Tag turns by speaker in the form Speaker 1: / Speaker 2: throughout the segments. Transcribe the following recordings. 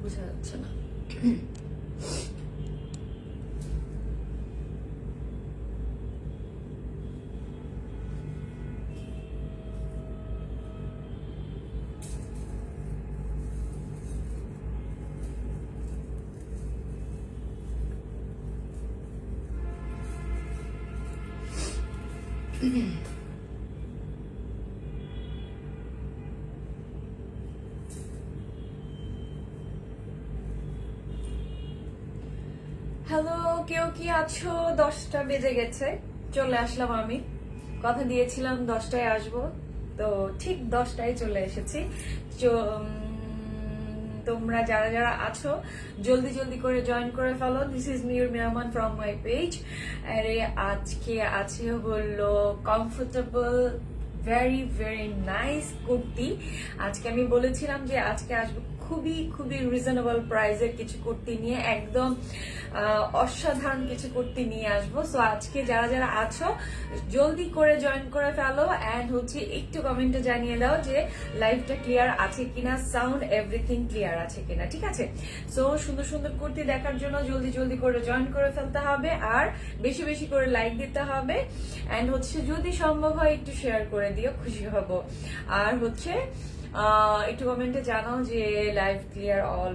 Speaker 1: বোঝা যাচ্ছে না। হ্যালো, কেউ কি আছো? 10টা বেজে গেছে, চলে আসলাম। আমি কথা দিয়েছিলাম 10টায় আসবো, তো ঠিক 10টায় চলে এসেছি। তোমরা যারা যারা আছো জলদি জলদি করে জয়েন করে ফেলো। দিস ইজ মিউর মেহমান ফ্রম মাই পেজ। আরে আজকে আছে হলো comfortable very very nice kurti. আজকে আমি বলেছিলাম যে আজকে আসবো খুবই খুবই রিজনেবল প্রাইসের কিছু কুর্তি নিয়ে, একদম অসাধারণ কিছু কুর্তি নিয়ে আসবো। সো আজকে যারা যারা আছো জলদি করে জয়েন করে ফেলো অ্যান্ড হচ্ছে একটু কমেন্টে জানিয়ে দাও যে লাইভটা ক্লিয়ার আছে কিনা, সাউন্ড এভরিথিং ক্লিয়ার আছে কিনা, ঠিক আছে? সো সুন্দর সুন্দর কুর্তি দেখার জন্য জলদি জলদি করে জয়েন করে ফেলতে হবে আর বেশি বেশি করে লাইক দিতে হবে অ্যান্ড হচ্ছে যদি সম্ভব হয় একটু শেয়ার করে দিও, খুশি হব। আর হচ্ছে একটু কমেন্টে জানাও যে লাইভ ক্লিয়ার অল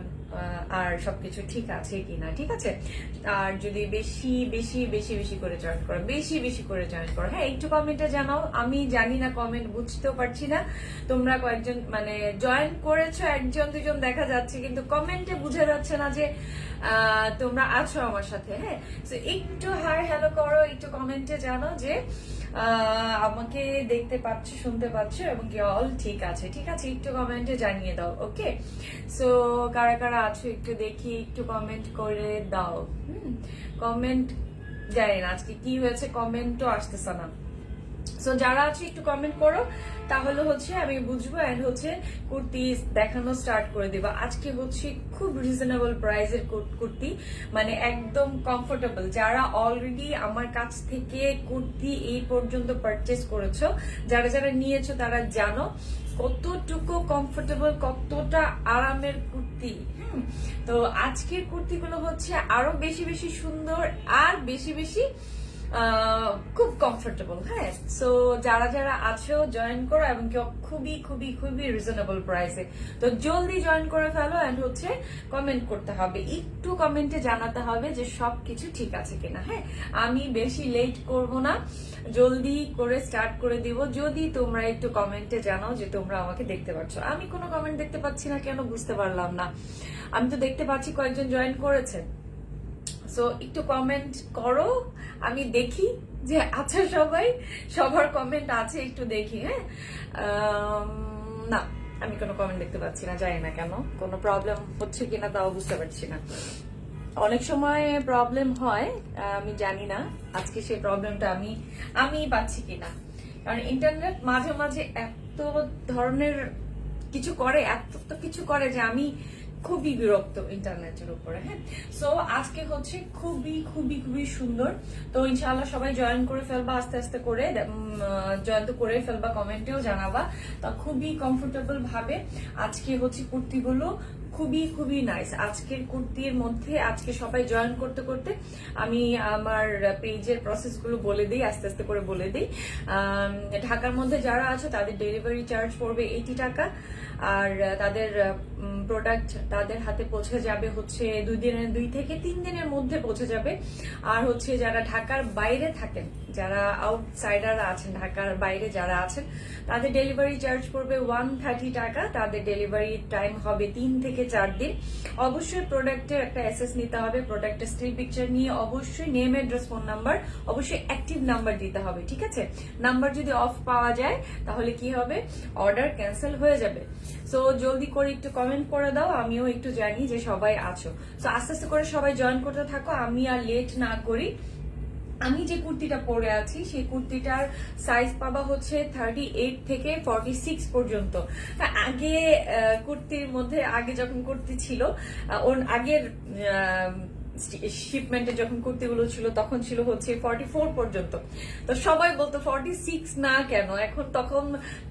Speaker 1: আর সবকিছু ঠিক আছে কিনা, ঠিক আছে? আর যদি বেশি বেশি বেশি বেশি করে জয়েন করো, বেশি বেশি করে জয়েন করো। হ্যাঁ, একটু কমেন্টে জানাও। আমি জানি না, কমেন্ট বুঝতেও পারছি না। তোমরা কয়েকজন মানে জয়েন করেছো, একজন দুজন দেখা যাচ্ছে, কিন্তু কমেন্টে বোঝা যাচ্ছে না যে তোমরা আছো আমার সাথে। হ্যাঁ, তো একটু হাই হ্যালো করো, একটু কমেন্টে জানাও যে আমাকে দেখতে পাচ্ছ, শুনতে পাচ্ছ এবং কি অল ঠিক আছে, ঠিক আছে? একটু কমেন্টে জানিয়ে দাও। ওকে, সো কারা কারা আছো একটু দেখি, একটু কমেন্ট করে দাও। কমেন্ট, জানি না আজকে কি হয়েছে, কমেন্টও আসতেছে না। সো যারা আছে একটু কমেন্ট করো, তাহলে হচ্ছে আমি বুঝবো এন্ড হচ্ছে কুর্তি দেখানো স্টার্ট করে দেবো। আজকে হচ্ছে খুব রিজনেবল প্রাইসের কুর্তি, মানে একদম কমফোর্টেবল। যারা অলরেডি আমার কাছ থেকে কুর্তি এই পর্যন্ত পারচেস করেছো, যারা যারা নিয়েছো তারা জানো কতটুকু কমফোর্টেবল, কতটা আরামের কুর্তি। তো আজকের কুর্তিগুলো হচ্ছে আরো বেশি বেশি সুন্দর আর বেশি বেশি খুব কমফোর্টেবল। হ্যাঁ, সো যারা যারা আছো জয়েন করো এবং খুবই খুবই খুবই রিজনেবল প্রাইসে। তো জলদি জয়েন করে ফেলো এন্ড হচ্ছে কমেন্ট করতে হবে, একটু কমেন্টে জানাতে হবে যে সবকিছু ঠিক আছে কিনা। হ্যাঁ, আমি বেশি লেট করব না, জলদি করে স্টার্ট করে দিব যদি তোমরা একটু কমেন্টে জানাও যে তোমরা আমাকে দেখতে পাচ্ছ। আমি কোনো কমেন্ট দেখতে পাচ্ছি না কেন, বুঝতে পারলাম না। আমি তো দেখতে পাচ্ছি কয়েকজন জয়েন করেছে। সো একটু কমেন্ট করো, আমি দেখি যে আচ্ছা সবাই, সবার কমেন্ট আছে, একটু দেখি। হ্যাঁ, না, আমি কোনো কমেন্ট দেখতে পাচ্ছি না, জানি না কেন, কোনো প্রবলেম হচ্ছে কিনা তাও বুঝতে পারছি না। অনেক সময় প্রবলেম হয়, আমি জানি না আজকে সেই প্রবলেমটা আমি পাচ্ছি কিনা, কারণ ইন্টারনেট মাঝে মাঝে এত ধরনের কিছু করে, এত কিছু করে যে আমি খুবই বিরক্ত ইন্টারনেটের উপরে। হ্যাঁ, সো আজকে হচ্ছে খুবই খুবই খুবই সুন্দর। তো ইনশাআল্লাহ সবাই জয়েন করে ফেলবা, আস্তে আস্তে করে জয়েন তো করে ফেলবা, কমেন্টেও জানাবা। তা খুবই কমফোর্টেবল ভাবে আজকে হচ্ছে কুর্তিগুলো খুবই খুবই নাইস। আজকের কুর্তির মধ্যে আজকে সবাই জয়েন করতে করতে আমি আমার পেজের প্রসেসগুলো বলে দিই, আস্তে আস্তে করে বলে দিই। ঢাকার মধ্যে যারা আছো তাদের ডেলিভারি চার্জ পড়বে 80 টাকা, আর তাদের প্রোডাক্ট তাদের হাতে পৌঁছে যাবে হচ্ছে 2 থেকে 3 দিনের মধ্যে পৌঁছে যাবে। আর হচ্ছে যারা ঢাকার বাইরে থাকেন, যারা আউটসাইডার আছেন, ঢাকার বাইরে যারা আছেন, তাদের ডেলিভারি চার্জ পড়বে 130 টাকা। তাদের ডেলিভারি টাইম হবে 3 থেকে 4 দিন। অবশ্যই প্রোডাক্টের একটা অ্যাসেস নিতে হবে, প্রোডাক্টের স্টিল পিকচার নিয়ে অবশ্যই নেম, অ্যাড্রেস, ফোন নাম্বার, অবশ্যই অ্যাক্টিভ নাম্বার দিতে হবে, ঠিক আছে? নাম্বার যদি অফ পাওয়া যায় তাহলে কি হবে, অর্ডার ক্যান্সেল হয়ে যাবে। সো জলদি করে একটু কমেন্ট করে দাও, আমিও একটু জানি যে সবাই আছো। সো আস্তে আস্তে করে সবাই জয়েন করতে থাকো, আমি আর লেট না করি। আমি যে কুর্তিটা পরে আছি সেই কুর্তিটার সাইজ পাবা হচ্ছে 38 থেকে 46 পর্যন্ত। আগে কুর্তির মধ্যে, আগে যখন কুর্তি ছিল, ওর আগের শিপমেন্টে যখন কুর্তিগুলো ছিল তখন ছিল হচ্ছে 44 পর্যন্ত। তো সবাই বলতো 46 না কেন, এখন তখন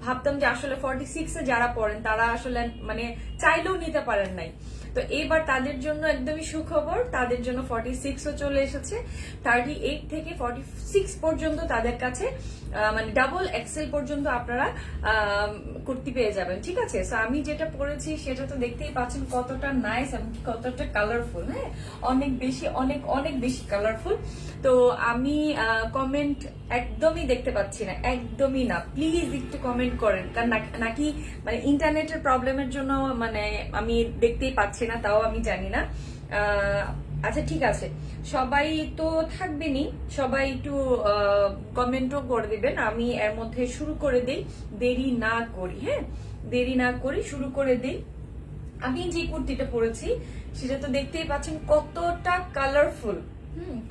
Speaker 1: ভাবতাম যে আসলে 46 এ যারা পড়েন তারা আসলে মানে চাইলেও নিতে পারেন নাই। তো তো এইবার তাদের জন্য একদমই সুখবর, তাদের জন্য 46ও চলে এসেছে। 38 থেকে 46 পর্যন্ত তাদের কাছে মানে ডাবল এক্সেল পর্যন্ত আপনারা কুর্তি পেয়ে যাবেন, ঠিক আছে। সো আমি যেটা পরেছি সেটা তো দেখতেই পাচ্ছেন কতটা নাইস এবং কতটা কালারফুল। হ্যাঁ, অনেক বেশি অনেক অনেক বেশি কালারফুল। তো আমি কমেন্ট একদমই দেখতে পাচ্ছি না, একদমই না। প্লিজ একটু কমেন্ট করেন, কারণ নাকি মানে ইন্টারনেটের প্রবলেমের জন্য মানে আমি দেখতেই পাচ্ছি না, তাও আমি জানি না। আচ্ছা ঠিক আছে, সবাই তো থাকবেনই, সবাই একটু কমেন্টও করে দিবেন। আমি এর মধ্যে শুরু করে দেই, দেরি না করি। হ্যাঁ, দেরি না করি, শুরু করে দেই। আমি যে কুর্তিটা পরেছি সেটা তো দেখতেই পাচ্ছেন কতটা কালারফুল।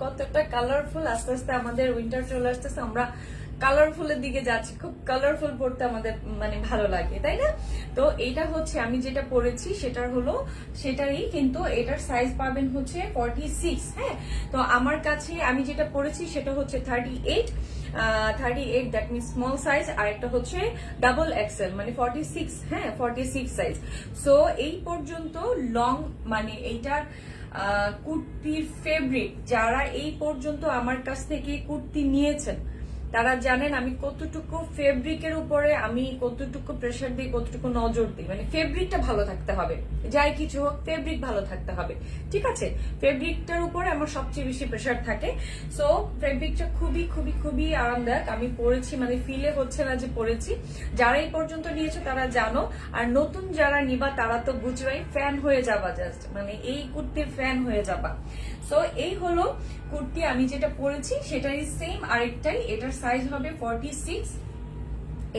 Speaker 1: কতটা কালারফুল। আস্তে আস্তে আমাদের উইন্টার চলে আসতেছে, আমরা কালারফুলের দিকে যাচ্ছি। খুব কালারফুল পড়তে আমাদের মানে ভালো লাগে, তাই না? তো এটা হচ্ছে আমি যেটা পরেছি সেটারই, কিন্তু এটার সাইজ পাবেন হচ্ছে 46। হ্যাঁ, তো আমার কাছে আমি যেটা পরেছি সেটা হচ্ছে 38, দ্যাট মিনস স্মল সাইজ, আর একটা হচ্ছে ডাবল এক্সেল মানে 46। হ্যাঁ, 46 সাইজ। সো এই পর্যন্ত লং মানে এইটার কুর্তির ফেব্রিক, যারা এই পর্যন্ত আমার কাছ থেকে কুর্তি নিয়েছেন তারা জানেন আমি কতটুকু ফেব্রিকের উপরে আমি কতটুকু প্রেশার দিই, কতটুকু নজর দিই। মানে ফেব্রিকটা ভালো থাকতে হবে, যাই কিছু হোক ফেব্রিক ভালো থাকতে হবে, ঠিক আছে। ফেব্রিকটার উপরে আমার সবচেয়ে বেশি প্রেশার থাকে। সো ফেব্রিকটা খুবই খুবই খুবই আরামদায়ক। আমি পরেছি মানে ফিলে হচ্ছে না যে পরেছি। যারা এই পর্যন্ত নিয়েছো তারা জানো, আর নতুন যারা নিবা তারা তো বুঝবাই, ফ্যান হয়ে যাবা, জাস্ট মানে এই কুর্তির ফ্যান হয়ে যাবা। সো এই হলো কুর্তি আমি যেটা পরেছি, সেটাই সেম আরেকটাই। এটার সাইজ হবে 46।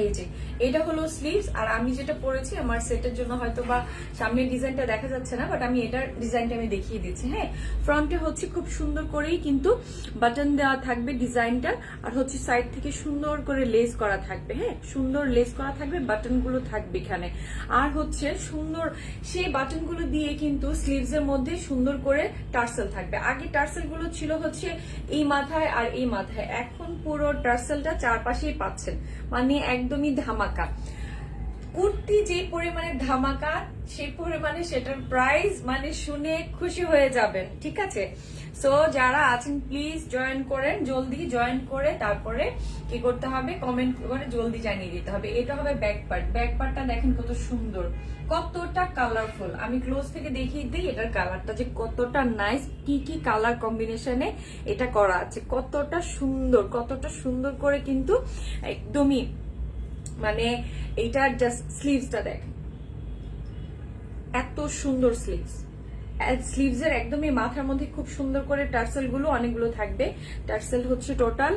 Speaker 1: এই যে এটা হলো স্লিভস, আর আমি যেটা পরেছি আমার সেটের জন্য হয়তো বা সামনের ডিজাইনটা দেখা যাচ্ছে না, বাট আমি এটার ডিজাইনটা আমি দেখিয়ে দিচ্ছি। হ্যাঁ, ফ্রন্টে হচ্ছে খুব সুন্দর করেই কিন্তু বাটন দেওয়া থাকবে ডিজাইনটা, আর হচ্ছে সাইড থেকে সুন্দর করে লেস করা থাকবে। হ্যাঁ, সুন্দর লেস করা থাকবে, বাটনগুলো থাকবে এখানে, আর হচ্ছে সুন্দর সেই বাটনগুলো দিয়ে কিন্তু স্লিভস এর মধ্যে সুন্দর করে টার্সেল থাকবে। আগে টার্সেল গুলো ছিল হচ্ছে এই মাথায় আর এই মাথায়, এখন পুরো টার্সেলটা চারপাশেই পাচ্ছেন, মানে একদমই ধামাকা। কুর্তি যে পরিমাণে ধামাকা সেই পরিমাণে সেটার প্রাইস মানে শুনে খুশি হয়ে যাবেন, ঠিক আছে। সো যারা আছেন প্লিজ জয়েন করেন, জলদি জয়েন করে তারপরে কি করতে হবে, কমেন্ট করে জলদি জানিয়ে দিতে হবে। এটা হবে ব্যাক পার্ট। ব্যাক পার্টটা দেখেন কত সুন্দর, কতটা কালারফুল। আমি ক্লোজ থেকে দেখিয়ে দিই এটার কালারটা যে কতটা নাইস, কি কি কালার কম্বিনেশনে এটা করা আছে, কতটা সুন্দর করে কিন্তু একদমই মানে এইটার জাস্ট স্লিভসটা দেখেন, এত সুন্দর স্লিভস। স্লিভস এর একদমই মাথার মধ্যে খুব সুন্দর করে টার্সেল গুলো অনেকগুলো থাকবে। টার্সেল হচ্ছে টোটাল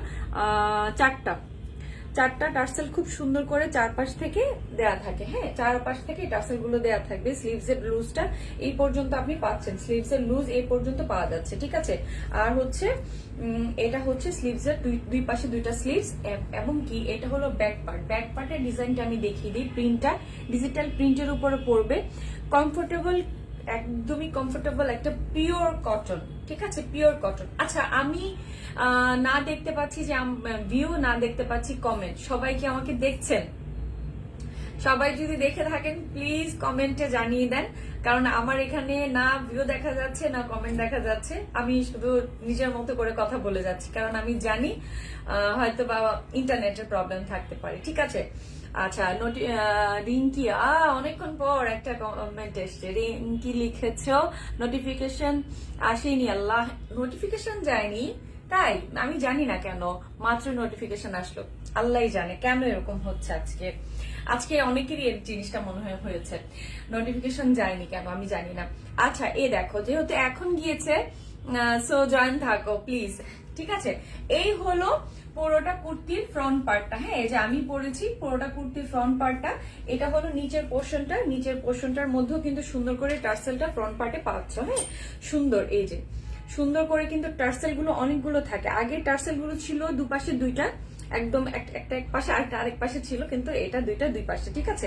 Speaker 1: চারটা টার্সেল খুব সুন্দর করে চারপাশ থেকে দেয়া থাকে। হ্যাঁ, চারপাশ থেকে টার্সেল গুলো দেয়া থাকবে। স্লিভস এর লুজটা এই পর্যন্ত আপনি পাচ্ছেন, স্লিভস এর লুজ এই পর্যন্ত পাওয়া যাচ্ছে, ঠিক আছে। আর হচ্ছে এটা হচ্ছে স্লিভস এর দুই পাশে দুইটা স্লিভস, এবং কি এটা হলো ব্যাক পার্ট। ব্যাক পার্টের ডিজাইনটা আমি দেখিয়ে দিই। প্রিন্টটা ডিজিটাল প্রিন্টের উপরে পড়বে, কমফোর্টেবল, একদমই কমফোর্টেবল, একটা পিওর কটন, ঠিক আছে, পিওর কটন। আচ্ছা, আমি না দেখতে পাচ্ছি যে ভিউ, না দেখতে পাচ্ছি কমেন্ট। সবাই কি আমাকে দেখছেন? সবাই যদি দেখে থাকেন প্লিজ কমেন্টে জানিয়ে দেন, কারণ আমার এখানে না ভিউ দেখা যাচ্ছে না কমেন্ট দেখা যাচ্ছে। আমি শুধু নিজের মতো করে কথা বলে যাচ্ছি, কারণ আমি জানি হয়তো বা ইন্টারনেটের প্রবলেম থাকতে পারে, ঠিক আছে। আচ্ছা, রিঙ্কি অনেকক্ষণ পর একটা কমেন্ট এসছে। রিঙ্কি লিখেছ নোটিফিকেশন আসেনি, আল্লাহ নোটিফিকেশন যায়নি, তাই আমি জানি না কেন মাত্র নোটিফিকেশন আসলো, আল্লাহ জানে কেন এরকম হচ্ছে। আজকে অনেকেরই এই জিনিসটা মনে হয়েছে, নোটিফিকেশন যায়নি কেন আমি জানি না। আচ্ছা, এ দেখো যেহেতু এখন গিয়েছে, সো জয়েন থাকো প্লিজ, ঠিক আছে। এই হলো পুরোটা কুর্তির ফ্রন্ট পার্টটা। হ্যাঁ, এই যে আমি পরেছি পুরোটা কুর্তির ফ্রন্ট পার্টটা। এটা হলো নিচের পোর্শনটা, নিচের পোর্শনটার মধ্যেও কিন্তু সুন্দর করে টার্সেলটা ফ্রন্ট পার্টে পাচ্ছ। হ্যাঁ, সুন্দর, এই যে সুন্দর করে কিন্তু টার্সেল গুলো অনেকগুলো থাকে। আগে টার্সেল গুলো ছিল দুপাশে দুইটা, একদম একটা এক পাশে আরেক পাশে ছিল, কিন্তু এটা দুইটা দুই পাশে, ঠিক আছে।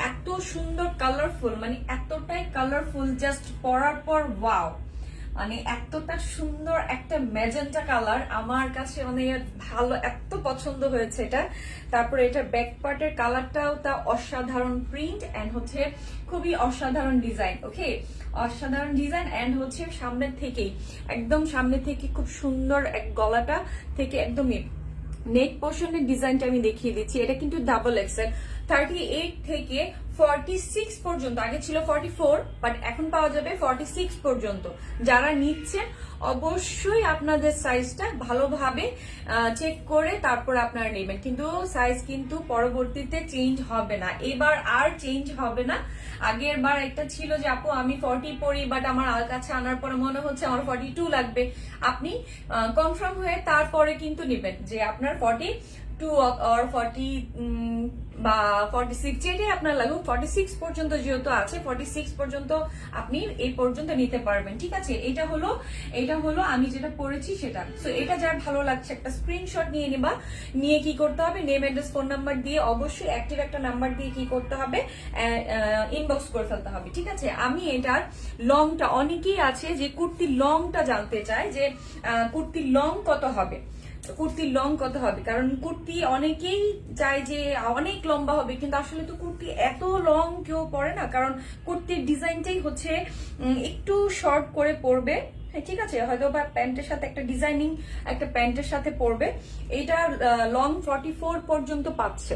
Speaker 1: এত সুন্দর কালারফুল, মানে এতটাই কালারফুল, জাস্ট পরার পর ওয়াও, মানে এতটা সুন্দর একটা ম্যাজেন্টা কালার, আমার কাছে অনেক ভালো, এত পছন্দ হয়েছে এটা। তারপরে এটা ব্যাক পার্টের কালারটাও তা অসাধারণ প্রিন্ট এন্ড হচ্ছে খুবই অসাধারণ ডিজাইন। ওকে, অসাধারণ ডিজাইন এন্ড হচ্ছে সামনের থেকেই, একদম সামনে থেকে খুব সুন্দর এক গলাটা থেকে একদমই নেক পোর্শনের ডিজাইনটা আমি দেখিয়ে দিচ্ছি। এটা কিন্তু ডাবল এক্সেল, 38 থেকে 46 পর্যন্ত, আগে ছিল 44 বাট এখন পাওয়া যাবে 46 পর্যন্ত। যারা নিচ্ছেন অবশ্যই আপনাদের সাইজটা ভালোভাবে চেক করে তারপর আপনারা নেবেন, কিন্তু সাইজ কিন্তু পরবর্তীতে চেঞ্জ হবে না, এবার আর চেঞ্জ হবে না। আগের বার একটা ছিল যে আপু আমি 40 পরি বাট আমার কাছে আনার পরে মনে হচ্ছে আমার 42 লাগবে, আপনি কনফার্ম হয়ে তারপরে কিন্তু নেবেন যে আপনার 42 or 40 বা 46 যেটাই আপনার লাগুক, 46 পর্যন্ত যেহেতু আছে 46 পর্যন্ত আপনি এই পর্যন্ত নিতে পারবেন। ঠিক আছে, এটা হলো আমি যেটা পড়েছি সেটা। সো এটা যার ভালো লাগছে একটা স্ক্রিনশট নিয়ে নিবা, নিয়ে কি করতে হবে, নেম অ্যাড্রেস ফোন নাম্বার দিয়ে অবশ্যই অ্যাক্টিভ একটা নাম্বার দিয়ে কি করতে হবে, ইনবক্স করে ফেলতে হবে। ঠিক আছে, আমি এটার লংটা, অনেকেই আছে যে কুর্তির লংটা জানতে চায় যে কুর্তির লং কত হবে, কুর্তির লং কত হবে, কারণ কুর্তি অনেকেই চায় যে অনেক লম্বা হবে, কিন্তু আসলে তো কুর্তি এত লং কেউ পরে না, কারণ কুর্তির ডিজাইনটাই হচ্ছে একটু শর্ট করে পরবে। হ্যাঁ, ঠিক আছে, হয়তো বা প্যান্টের সাথে একটা ডিজাইনিং একটা প্যান্টের সাথে পরবে। এটা লং 44 পর্যন্ত পাচ্ছে,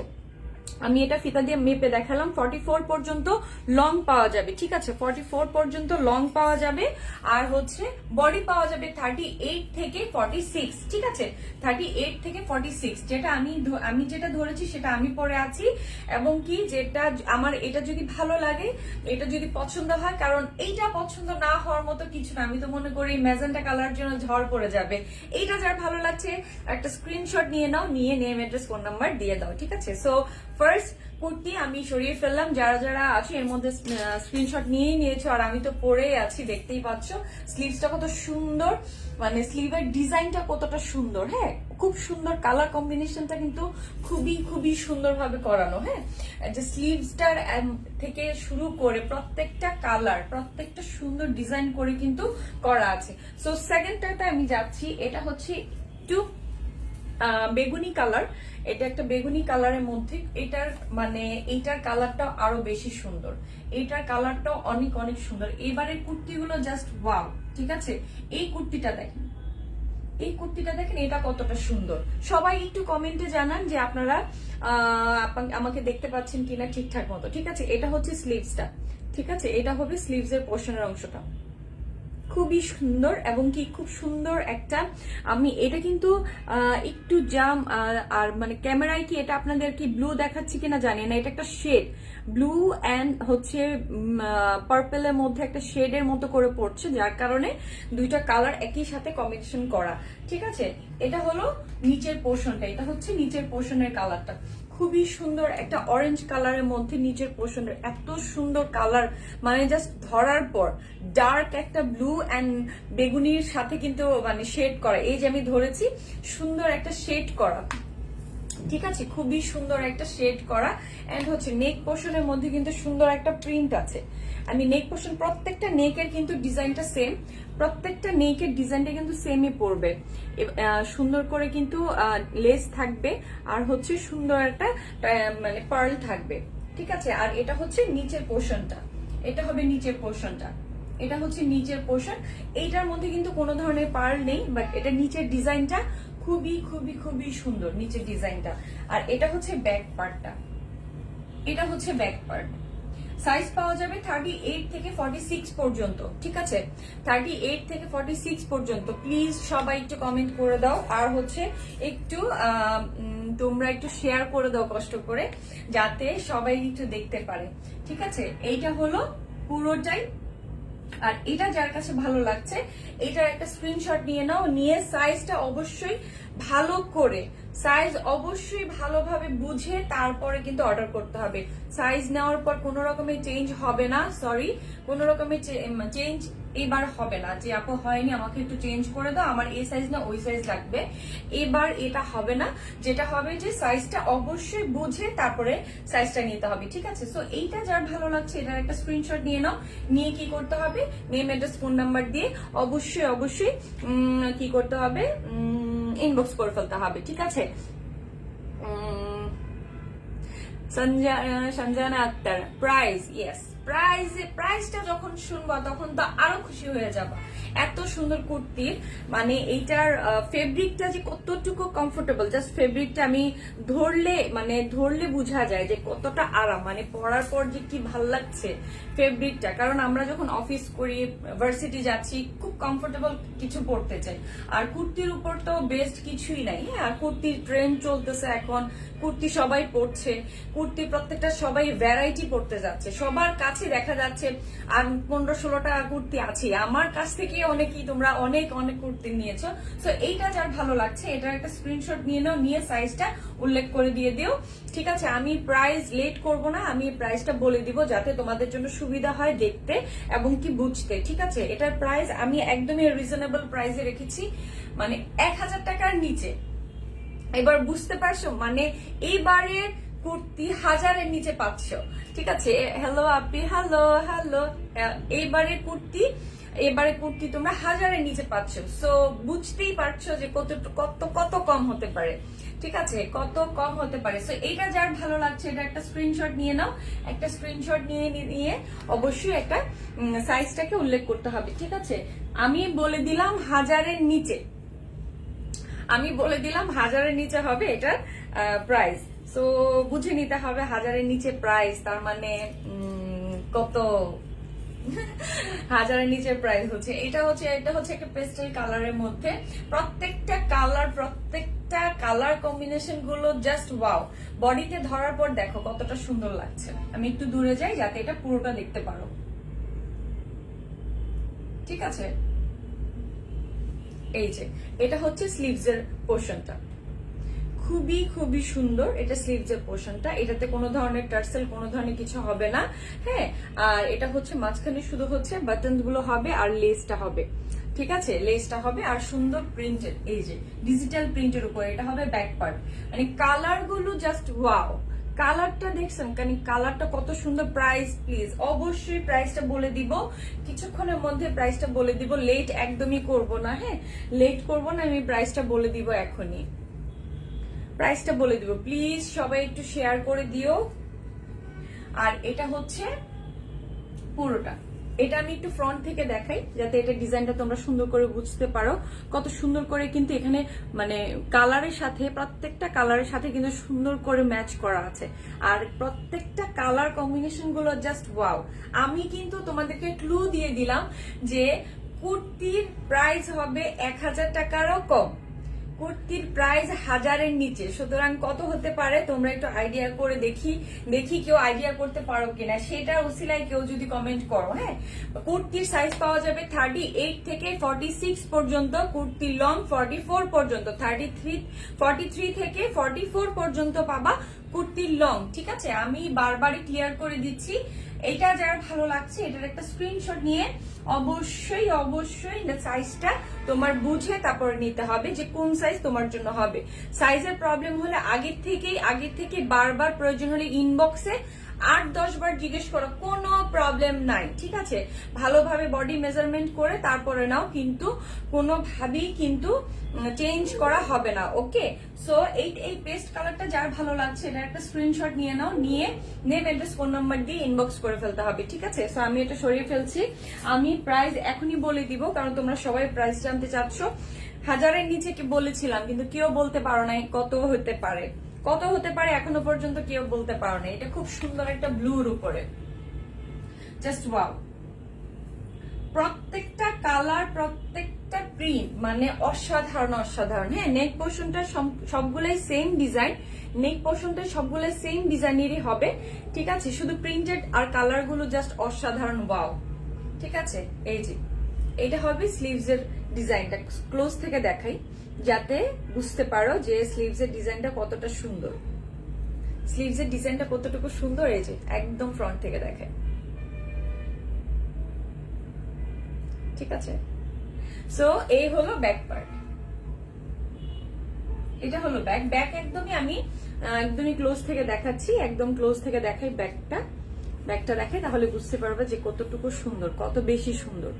Speaker 1: আমি এটা ফিতা দিয়ে মেপে দেখালাম, 44 পর্যন্ত লং পাওয়া যাবে। ঠিক আছে, 44 পর্যন্ত লং পাওয়া যাবে, আর হচ্ছে বডি পাওয়া যাবে 38 থেকে 46। ঠিক আছে, 38 থেকে 46, যেটা আমি যেটা ধরেছি সেটা আমি পরে আছি, এবং কি যেটা আমার এটা যদি ভালো লাগে, এটা যদি পছন্দ হয়, কারণ এইটা পছন্দ না হওয়ার মতো কিছু না, আমি তো মনে করি ম্যাজেন্টা কালার জন্য ঝড় পড়ে যাবে। এইটা যার ভালো লাগছে একটা স্ক্রিনশট নিয়ে নাও, নিয়ে নেম অ্যাড্রেস ফোন নাম্বার দিয়ে দাও। ঠিক আছে, সো ফার্স্ট কুর্তি আমি সরিয়ে ফেললাম, যারা যারা আছে এর মধ্যে স্ক্রিনশট নিয়েই নিয়েছো, আর আমি তো পরেই আছি, দেখতেই পাচ্ছ স্লিভসটা কত সুন্দর, মানে স্লিভের ডিজাইনটা কতটা সুন্দর। হ্যাঁ, খুব সুন্দর, কালার কম্বিনেশনটা কিন্তু খুবই খুবই সুন্দরভাবে করানো। হ্যাঁ, যে স্লিভসটার থেকে শুরু করে প্রত্যেকটা কালার, প্রত্যেকটা সুন্দর ডিজাইন করে কিন্তু করা আছে। সো সেকেন্ডটাতে আমি যাচ্ছি, এটা হচ্ছে একটু বেগুনি কালার, এটা একটা বেগুনি কালারের মধ্যে, এটার মানে এইটার কালারটা আরো বেশি সুন্দর, এইটার কালারটাও অনেক অনেক সুন্দর। এবারের কুর্তিগুলো জাস্ট ওয়াও। ঠিক আছে, এই কুর্তিটা দেখেন, এই কুর্তিটা দেখেন, এটা কতটা সুন্দর। সবাই একটু কমেন্টে জানান যে আপনারা আমাকে দেখতে পাচ্ছেন কিনা ঠিকঠাক মতো। ঠিক আছে, এটা হচ্ছে স্লিভসটা। ঠিক আছে, এটা হবে স্লিভস এর পোর্শনের অংশটা, খুবই সুন্দর, এবং কি খুব সুন্দর একটা, আমি এটা কিন্তু একটু জাম আর মানে ক্যামেরায় কি এটা আপনাদের কি ব্লু দেখাচ্ছি কিনা জানি না, এটা একটা শেড ব্লু এন্ড হচ্ছে পার্পেলের মধ্যে একটা শেডের মতো করে পড়ছে, যার কারণে দুইটা কালার একই সাথে কম্বিনেশন করা। ঠিক আছে, এটা হলো নিচের পোর্শনটা, এটা হচ্ছে নিচের পোর্শনের কালারটা, খুবই সুন্দর একটা অরেঞ্জ কালারের মধ্যে নিচের পোর্শনের এত সুন্দর কালার, মানে জাস্ট ধরার পর ডার্ক একটা ব্লু এন্ড বেগুনির সাথে কিন্তু মানে শেড করা, এই যে আমি ধরেছি সুন্দর একটা শেড করা। ঠিক আছে, খুবই সুন্দর একটা শেড করা, এন্ড হচ্ছে নেক পোর্শনের মধ্যে কিন্তু সুন্দর একটা প্রিন্ট আছে। আমি নেক পোর্শন, প্রত্যেকটা নেকের কিন্তু ডিজাইনটা সেম, প্রত্যেকটা নেকের ডিজাইনটা কিন্তু সেমই পড়বে, সুন্দর করে কিন্তু লেস থাকবে, আর হচ্ছে সুন্দর একটা মানে পার্ল থাকবে। ঠিক আছে, আর এটা হচ্ছে নিচের পোর্শনটা, এটা হবে নিচের পোর্শনটা, এটা হচ্ছে নিচের পোর্শন। এইটার মধ্যে কিন্তু কোনো ধরনের পার্ল নেই, বাট এটা নিচের ডিজাইনটা খুবই খুবই খুবই সুন্দর, নিচের ডিজাইনটা। আর এটা হচ্ছে ব্যাক পার্টটা, এটা হচ্ছে ব্যাক পার্ট। সাইজ পাওয়া যাবে 38 থেকে 46 পর্যন্ত। ঠিক আছে, 38 থেকে 46 পর্যন্ত। প্লিজ সবাই একটু কমেন্ট করে দাও, আর হচ্ছে একটু তোমরা একটু শেয়ার করে দাও কষ্ট করে, যাতে সবাই একটু দেখতে পারে। ঠিক আছে, এইটা হলো পুরোটাই, আর এটা যার কাছে ভালো লাগছে এটার একটা স্ক্রিনশট নিয়ে নাও, নিয়ে সাইজটা অবশ্যই ভালো করে সাইজ অবশ্যই ভালোভাবে বুঝে তারপরে কিন্তু অর্ডার করতে হবে। সাইজ নেওয়ার পর কোনো রকমের চেঞ্জ হবে না, সরি, কোনো রকমের চেঞ্জ এবার হবে না যে আপু হয়নি আমাকে একটু চেঞ্জ করে দাও, আমার এই সাইজ না ওই সাইজ লাগবে, এবার এটা হবে না। যেটা হবে যে সাইজটা অবশ্যই বুঝে তারপরে সাইজটা নিতে হবে, ঠিক আছে? সো এইটা যার ভালো লাগছে এটার একটা স্ক্রিনশট নিয়ে নাও, নিয়ে কি করতে হবে, নেম অ্যাড্রেস ফোন নাম্বার দিয়ে অবশ্যই অবশ্যই কি করতে হবে, ইনবক্স করে ফেলতে হবে, ঠিক আছে? সঞ্জনা আক্তার, প্রাইস, ইয়েস, প্রাইসটা যখন শুনবা তখন তো আরো খুশি হয়ে যাবা। এত সুন্দর কুর্তির মানে এইটার ফেব্রিকটা যে কতটুকু কমফোর্টেবল, জাস্ট ফেব্রিকটা আমি ধরলে বোঝা যায় যে কতটা আরাম, মানে পরার পর যে কি ভাল লাগছে ফেব্রিকটা। কারণ আমরা যখন অফিস করি, ভার্সিটি যাচ্ছি, খুব কমফোর্টেবল কিছু পরতে চাই, আর কুর্তির উপর তো বেস্ট কিছুই নাই। হ্যাঁ, আর কুর্তির ট্রেন্ড চলতেছে এখন, কুর্তি সবাই পরছে, কুর্তি প্রত্যেকটা সবাই ভ্যারাইটি পরতে যাচ্ছে, সবার কাছে দেখা যাচ্ছে। আর 15-16 টাকা কুর্তি আছে, আমার কাছ থেকে অনেকেই তোমরা অনেক অনেক কুর্তি নিয়েছো। সো এইটা যার ভালো লাগছে এটার একটা স্ক্রিনশট নিয়ে নাও, নিয়ে সাইজটা উল্লেখ করে দিয়ে দিও, ঠিক আছে? আমি প্রাইস লেট করব না, আমি প্রাইসটা বলে দিব যাতে তোমাদের জন্য সুবিধা হয় দেখতে এবং কি বুঝতে, ঠিক আছে? এটার প্রাইস আমি একদমই রিজনেবল প্রাইসে রেখেছি, মানে 1000 টাকার নিচে। এবার বুঝতে পারছো, মানে এইবারের কুর্তি 1000-এর নিচে পাচ্ছ, ঠিক আছে? হ্যালো আপি, হ্যালো হ্যালো, এবারে কুর্তি তোমরা 1000-এর নিচে পাচ্ছ। সো বুঝতেই পারছো যে কত কত কত কম হতে পারে, ঠিক আছে? কত কম হতে পারে। সো এইটা যার ভালো লাগছে এটা একটা স্ক্রিনশট নিয়ে নাও, একটা স্ক্রিনশট নিয়ে অবশ্যই একটা সাইজটাকে উল্লেখ করতে হবে, ঠিক আছে? আমি বলে দিলাম 1000-এর নিচে, আমি বলে দিলাম 1000-এর নিচে হবে এটার প্রাইস। সো বুঝে নিতে হবে 1000-এর নিচে প্রাইস, তার মানে কত 1000-এর নিচে প্রাইস হচ্ছে এটা হচ্ছে একটা পেস্টেল কালারের মধ্যে। প্রত্যেকটা কালার কম্বিনেশন গুলো জাস্ট ওয়াও। বডিতে ধরার পর দেখো কতটা সুন্দর লাগছে। আমি একটু দূরে যাই যাতে এটা পুরোটা দেখতে পারো, ঠিক আছে? এই যে এটা হচ্ছে স্লিভস এর পোর্শনটা, খুবই খুবই সুন্দর এটা স্লিভস এর পোর্শনটা। এটাতে কোনো ধরনের টার্সেল কোনো ধরনের কিছু হবে না, হ্যাঁ। আর এটা হচ্ছে মাঝখানে শুধু হচ্ছে বাটন গুলো হবে আর লেসটা হবে, ঠিক আছে? লেসটা হবে আর সুন্দর প্রিন্টেড, এই যে ডিজিটাল প্রিন্টের উপর এটা হবে ব্যাক পার্ট। মানে কালার গুলো জাস্ট ওয়াও, কালারটা দেখছেন, কারণ কালারটা কত সুন্দর। প্রাইস প্লিজ অবশ্যই প্রাইসটা বলে দিব কিছুক্ষণের মধ্যে, প্রাইসটা বলে দিব, লেট একদমই করব না, হ্যাঁ লেট করব না, আমি প্রাইসটা বলে দিব এখনই, প্রাইসটা বলে দিব। প্লিজ সবাই একটু শেয়ার করে দিও। আর এটা হচ্ছে পুরোটা, এটা আমি একটু ফ্রন্ট থেকে দেখাই যাতে এটা ডিজাইনটা তোমরা সুন্দর করে বুঝতে পারো। কত সুন্দর করে কিন্তু এখানে মানে কালারের সাথে, প্রত্যেকটা কালারের সাথে কিন্তু সুন্দর করে ম্যাচ করা আছে। আর প্রত্যেকটা কালার কম্বিনেশন গুলো জাস্ট ওয়াও। আমি কিন্তু তোমাদেরকে ক্লু দিয়ে দিলাম যে কুর্তির প্রাইস হবে 1000 টাকারও কম, কুর্তির প্রাইস 1000-এর নিচে। সুতরাং কত হতে পারে তোমরা একটু আইডিয়া করে দেখি কেউ আইডিয়া করতে পারো কিনা, সেটার উসিলায় কেউ যদি কমেন্ট করো। হ্যাঁ, কুর্তির সাইজ পাওয়া যাবে 38 থেকে 46 পর্যন্ত, কুর্তির লং 44 পর্যন্ত, 43 থেকে 44 পর্যন্ত পাবা কুর্তির লং, ঠিক আছে? আমি বারবারই ক্লিয়ার করে দিচ্ছি। এটা যার ভালো লাগছে এটার একটা স্ক্রিনশট নিয়ে অবশ্যই সাইজটা তোমার বুঝে তারপরে নিতে হবে যে কোন সাইজ তোমার জন্য হবে। সাইজের প্রবলেম হলে আগের থেকে বারবার প্রয়োজন হলে ইনবক্সে 8-10 বার জিজ্ঞেস করো, কোনো প্রবলেম নাই, ঠিক আছে? ভালোভাবে বডি মেজারমেন্ট করে তারপরে নাও, কিন্তু কোনোভাবেই কিন্তু চেঞ্জ করা হবে না, ওকে? সো এই পেস্ট কালারটা যার ভালো লাগছে এটা একটা স্ক্রিনশট নিয়ে নাও, নিয়ে নেম অ্যাড্রেস ফোন নাম্বার দিয়ে ইনবক্স করে ফেলতে হবে, ঠিক আছে? সো আমি এটা সরিয়ে ফেলছি। আমি প্রাইস এখনই বলে দিব কারণ তোমরা সবাই প্রাইস জানতে চাচ্ছ। 1000-এর নিচে কি বলেছিলাম কিন্তু কেউ বলতে পারো নাই কত হতে পারে এখনো পর্যন্ত কেউ বলতে পারো না। এটা খুব সুন্দর একটা ব্লুর উপরে, জাস্ট ওয়াও। প্রত্যেকটা কালার, প্রত্যেকটা প্রিন্ট মানে অসাধারণ। হ্যাঁ, নেক পোর্শনটা সবগুলাই সেম ডিজাইন, নেক পোর্শনটা সবগুলাই সেম ডিজাইনেরই হবে, ঠিক আছে? শুধু প্রিন্টেড আর কালার গুলো জাস্ট অসাধারণ, ওয়াও, ঠিক আছে? এই যে এটা হবে স্লিভস এর ডিজাইনটা, ক্লোজ থেকে দেখাই যাতে বুঝতে পারো যে স্লিভস এর ডিজাইনটা কতটা সুন্দর। স্লিভস এর ডিজাইনটা কতটুকু সুন্দর, এই যে একদম ফ্রন্ট থেকে দেখাই, ঠিক আছে। সো এই হলো ব্যাক পার্ট, এটা হলো ব্যাক একদমই আমি একদমই ক্লোজ থেকে দেখাচ্ছি, একদম ক্লোজ থেকে দেখাই ব্যাকটা দেখাই, তাহলে বুঝতে পারবে যে কতটুকু সুন্দর, কত বেশি সুন্দর,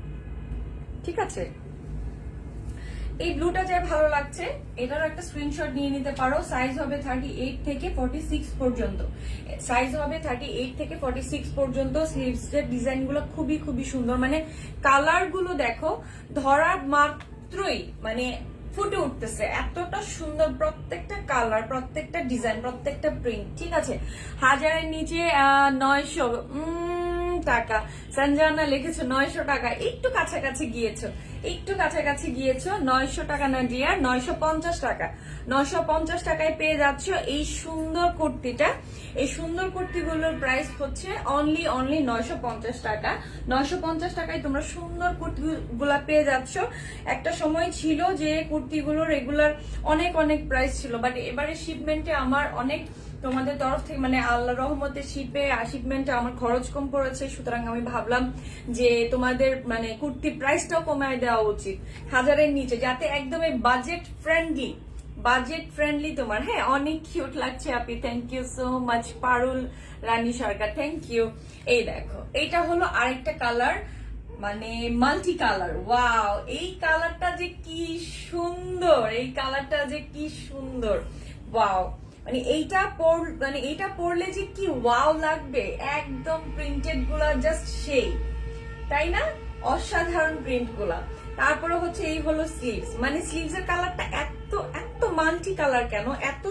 Speaker 1: ঠিক আছে। এই ব্লুটা যার ভালো লাগছে এটারও একটা স্ক্রিনশট নিয়ে নিতে পারো। সাইজ হবে 38 থেকে 46 পর্যন্ত, সাইজ হবে 38 থেকে 46 পর্যন্ত। স্লিভস এর ডিজাইন গুলো খুবই খুবই সুন্দর, মানে কালার গুলো দেখো ধরার মাত্রই মানে ফুটে উঠতেছে, এতটা সুন্দর প্রত্যেকটা কালার, প্রত্যেকটা ডিজাইন, প্রত্যেকটা প্রিন্ট, ঠিক আছে। 1000-এর নিচে 900 টাকা, সঞ্জানা লিখেছো 900 টাকা, একটু কাছাকাছি গিয়েছো, 900 টাকা না ডিয়ার, 950 টাকা। 950 টাকায় পেয়ে যাচ্ছ এই সুন্দর কুর্তিটা। এই সুন্দর কুর্তিগুলোর প্রাইস হচ্ছে অনলি 950 টাকা। 950 টাকায় তোমরা সুন্দর কুর্তিগুলা পেয়ে যাচ্ছ। একটা সময় ছিল যে কুর্তিগুলো রেগুলার অনেক অনেক প্রাইস ছিল, বাট এবারে শিপমেন্টে আমার অনেক তোমাদের তরফ থেকে মানে আল্লাহ রহমতে শিপমেন্টে আমার খরচ কম পড়েছে, সুতরাং আমি ভাবলাম যে তোমাদের মানে কুর্তি প্রাইসটাও কমায় দেওয়া উচিত 1000-এর নিচে, যাতে একদমই বাজেট ফ্রেন্ডলি তোমার। হ্যাঁ, অনেক কিউট লাগছে আপনি, thank you so much. Parul Rani Sarkar, thank you. এই দেখো এইটা হলো আরেকটা কালার, মানে মাল্টি কালার। ওয়াও, এই কালারটা যে কি সুন্দর, ওয়াও, মানে এইটা পরলে যে কি ওয়াও লাগবে, একদম প্রিন্টেড গুলা জাস্ট সেই, তাই না? অসাধারণ প্রিন্ট গুলা। তারপরে হচ্ছে এই হলো স্লিভস, মানে স্লিভস এর কালারটা এত মাল্টি কালার কেন, এত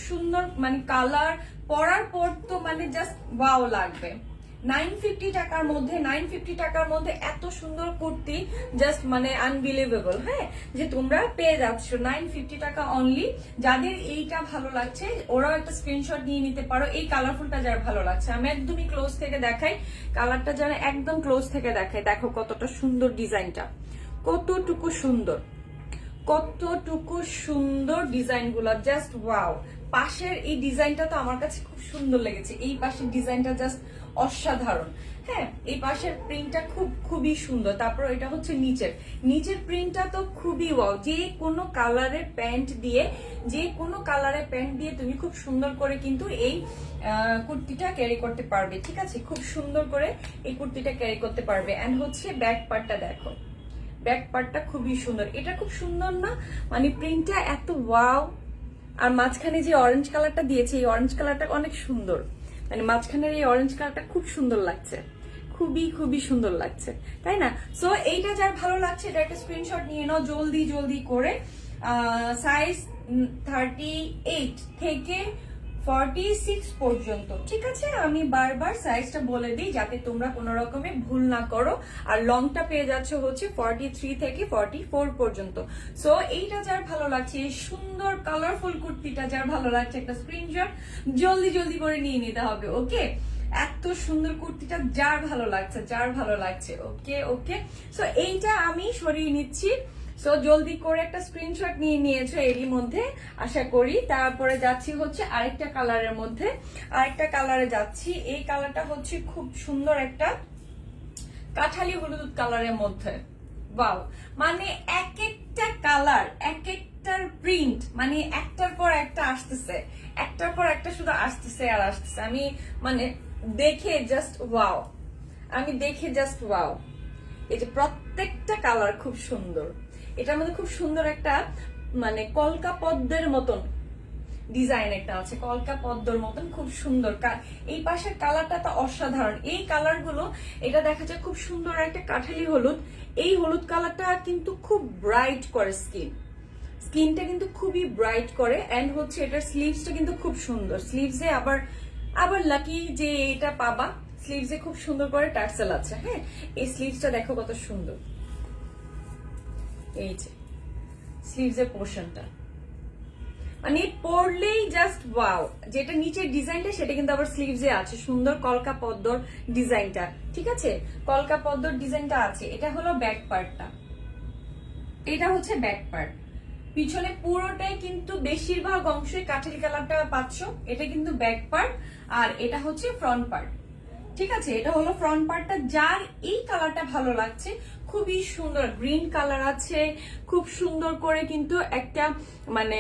Speaker 1: সুন্দর মানে কালার, পরার পর তো মানে জাস্ট ওয়াও লাগবে। 950 টাকার মধ্যে এত সুন্দর কুর্তি, জাস্ট মানে আনবিলিভেবল। হ্যাঁ, যে তোমরা পেয়ে যাচ্ছ 950 টাকা অনলি। যাদের এইটা ভালো লাগছে ওরাও একটা স্ক্রিনশট নিয়ে নিতে পারো। এই কালারফুলটা যার ভালো লাগছে, আমি একদমই ক্লোজ থেকে দেখাই কালারটা, যারা একদম ক্লোজ থেকে দেখাই, দেখো কতটা সুন্দর ডিজাইনটা, কতটুকু সুন্দর ডিজাইন গুলা, জাস্ট ওয়াও। পাশের এই ডিজাইনটা তো আমার কাছে খুব সুন্দর লেগেছে, এই পাশের ডিজাইনটা জাস্ট অসাধারণ। হ্যাঁ, এই পাশের প্রিন্টটা খুবই সুন্দর। তারপর এটা হচ্ছে নিচের প্রিন্টটা তো খুবই ওয়াও। যে কোনো কালারের প্যান্ট দিয়ে তুমি খুব সুন্দর করে কিন্তু এই কুর্তিটা ক্যারি করতে পারবে, ঠিক আছে। খুব সুন্দর করে এই কুর্তিটা ক্যারি করতে পারবে। এন্ড হচ্ছে ব্যাক পার্টটা দেখো, ব্যাক পার্টটা খুবই সুন্দর, এটা খুব সুন্দর না, মানে প্রিন্টটা এত ওয়াও। আর মাঝখানে যে অরেঞ্জ কালারটা দিয়েছে, এই অরেঞ্জ কালারটা অনেক সুন্দর, মানে মাঝখানের এই অরেঞ্জ কালারটা খুব সুন্দর লাগছে, খুবই সুন্দর লাগছে, তাই না? সো এইটা যার ভালো লাগছে এটা একটা স্ক্রিনশট নিয়ে নাও জলদি করে। সাইজ 38 থেকে 46 পর্যন্ত, ঠিক আছে। আমি বারবার সাইজটা বলে দিই যাতে তোমরা কোনো রকমে ভুল না করো। আর লংটা পেয়ে যাচ্ছে হচ্ছে 43 থেকে 44 পর্যন্ত। সো এইটা যার ভালো লাগছে, এই সুন্দর কালারফুল কুর্তিটা যার ভালো লাগছে, একটা স্ক্রিনশট জলদি করে নিয়ে নিতে হবে, ওকে। এত সুন্দর কুর্তিটা যার ভালো লাগছে, ওকে। সো এইটা আমি সরিয়ে নিচ্ছি। সো জলদি করে একটা স্ক্রিনশট নিয়ে নিয়েছো এরই মধ্যে আশা করি। তারপরে যাচ্ছি হচ্ছে আরেকটা কালারে যাচ্ছি। এই কালারটা হচ্ছে খুব সুন্দর একটা কাঠালি হলুদ কালারের মধ্যে। ওয়াও, মানে এক একটা কালার, এক একটার প্রিন্ট, মানে একটার পর একটা আসতেছে, শুধু আসতেছে। আমি মানে দেখে জাস্ট ওয়াও, এই যে প্রত্যেকটা কালার খুব সুন্দর। এটার মধ্যে খুব সুন্দর একটা মানে কলকা পদ্মের মতন ডিজাইন একটা আছে, কলকা পদ্মর মতন খুব সুন্দর। এই পাশের কালারটা তো অসাধারণ। এই কালার গুলো, এটা দেখা যায় খুব সুন্দর একটা কাঠালি হলুদ। এই হলুদ কালারটা কিন্তু খুব ব্রাইট করে স্কিনটা কিন্তু খুবই ব্রাইট করে। এন্ড হচ্ছে এটার স্লিভসটা কিন্তু খুব সুন্দর। স্লিভসে আবার লাকি যে এটা পাবা, স্লিভসে খুব সুন্দর করে টার্সেল আছে। হ্যাঁ, এই স্লিভসটা দেখো কত সুন্দর, এই যে স্লিভসের পোর্শনটা, মানে পরলেই জাস্ট ওয়াও। যেটা নিচের ডিজাইনটা সেটা কিন্তু আবার স্লিভসে আছে, সুন্দর কলকা পদ্মর ডিজাইনটা, ঠিক আছে, কলকা পদ্মর ডিজাইনটা আছে। এটা হলো ব্যাক পার্টটা, এটা হচ্ছে ব্যাক পার্ট। পিছনে পুরোটাই কিন্তু বেশিরভাগ অংশে কাঠেল কালারটা পাচ্ছ, এটা কিন্তু ব্যাক পার্ট, আর এটা হচ্ছে ফ্রন্ট পার্ট, ঠিক আছে। এটা হলো ফ্রন্ট পার্টটা। যার এই কালারটা ভালো লাগছে, খুবই সুন্দর গ্রিন কালার আছে, খুব সুন্দর করে কিন্তু একটা মানে